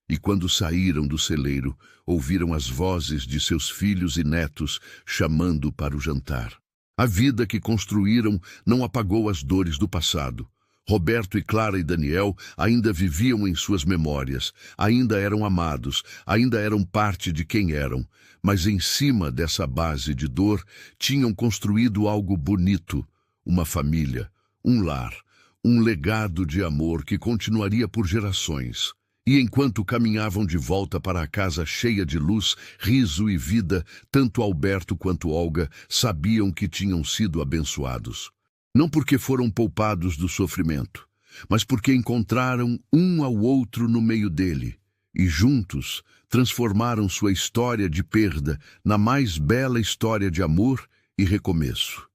E quando saíram do celeiro, ouviram as vozes de seus filhos e netos chamando para o jantar. A vida que construíram não apagou as dores do passado. Roberto e Clara e Daniel ainda viviam em suas memórias, ainda eram amados, ainda eram parte de quem eram, mas em cima dessa base de dor tinham construído algo bonito, uma família, um lar, um legado de amor que continuaria por gerações. E enquanto caminhavam de volta para a casa cheia de luz, riso e vida, tanto Alberto quanto Olga sabiam que tinham sido abençoados. Não porque foram poupados do sofrimento, mas porque encontraram um ao outro no meio dele, e juntos transformaram sua história de perda na mais bela história de amor e recomeço.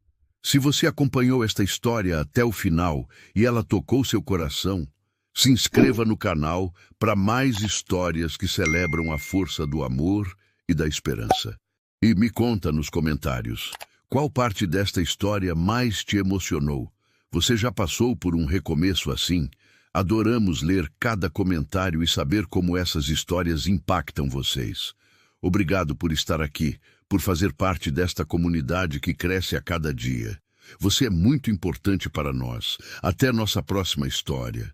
Se você acompanhou esta história até o final e ela tocou seu coração, se inscreva no canal para mais histórias que celebram a força do amor e da esperança. E me conta nos comentários. Qual parte desta história mais te emocionou? Você já passou por um recomeço assim? Adoramos ler cada comentário e saber como essas histórias impactam vocês. Obrigado por estar aqui, por fazer parte desta comunidade que cresce a cada dia. Você é muito importante para nós. Até nossa próxima história.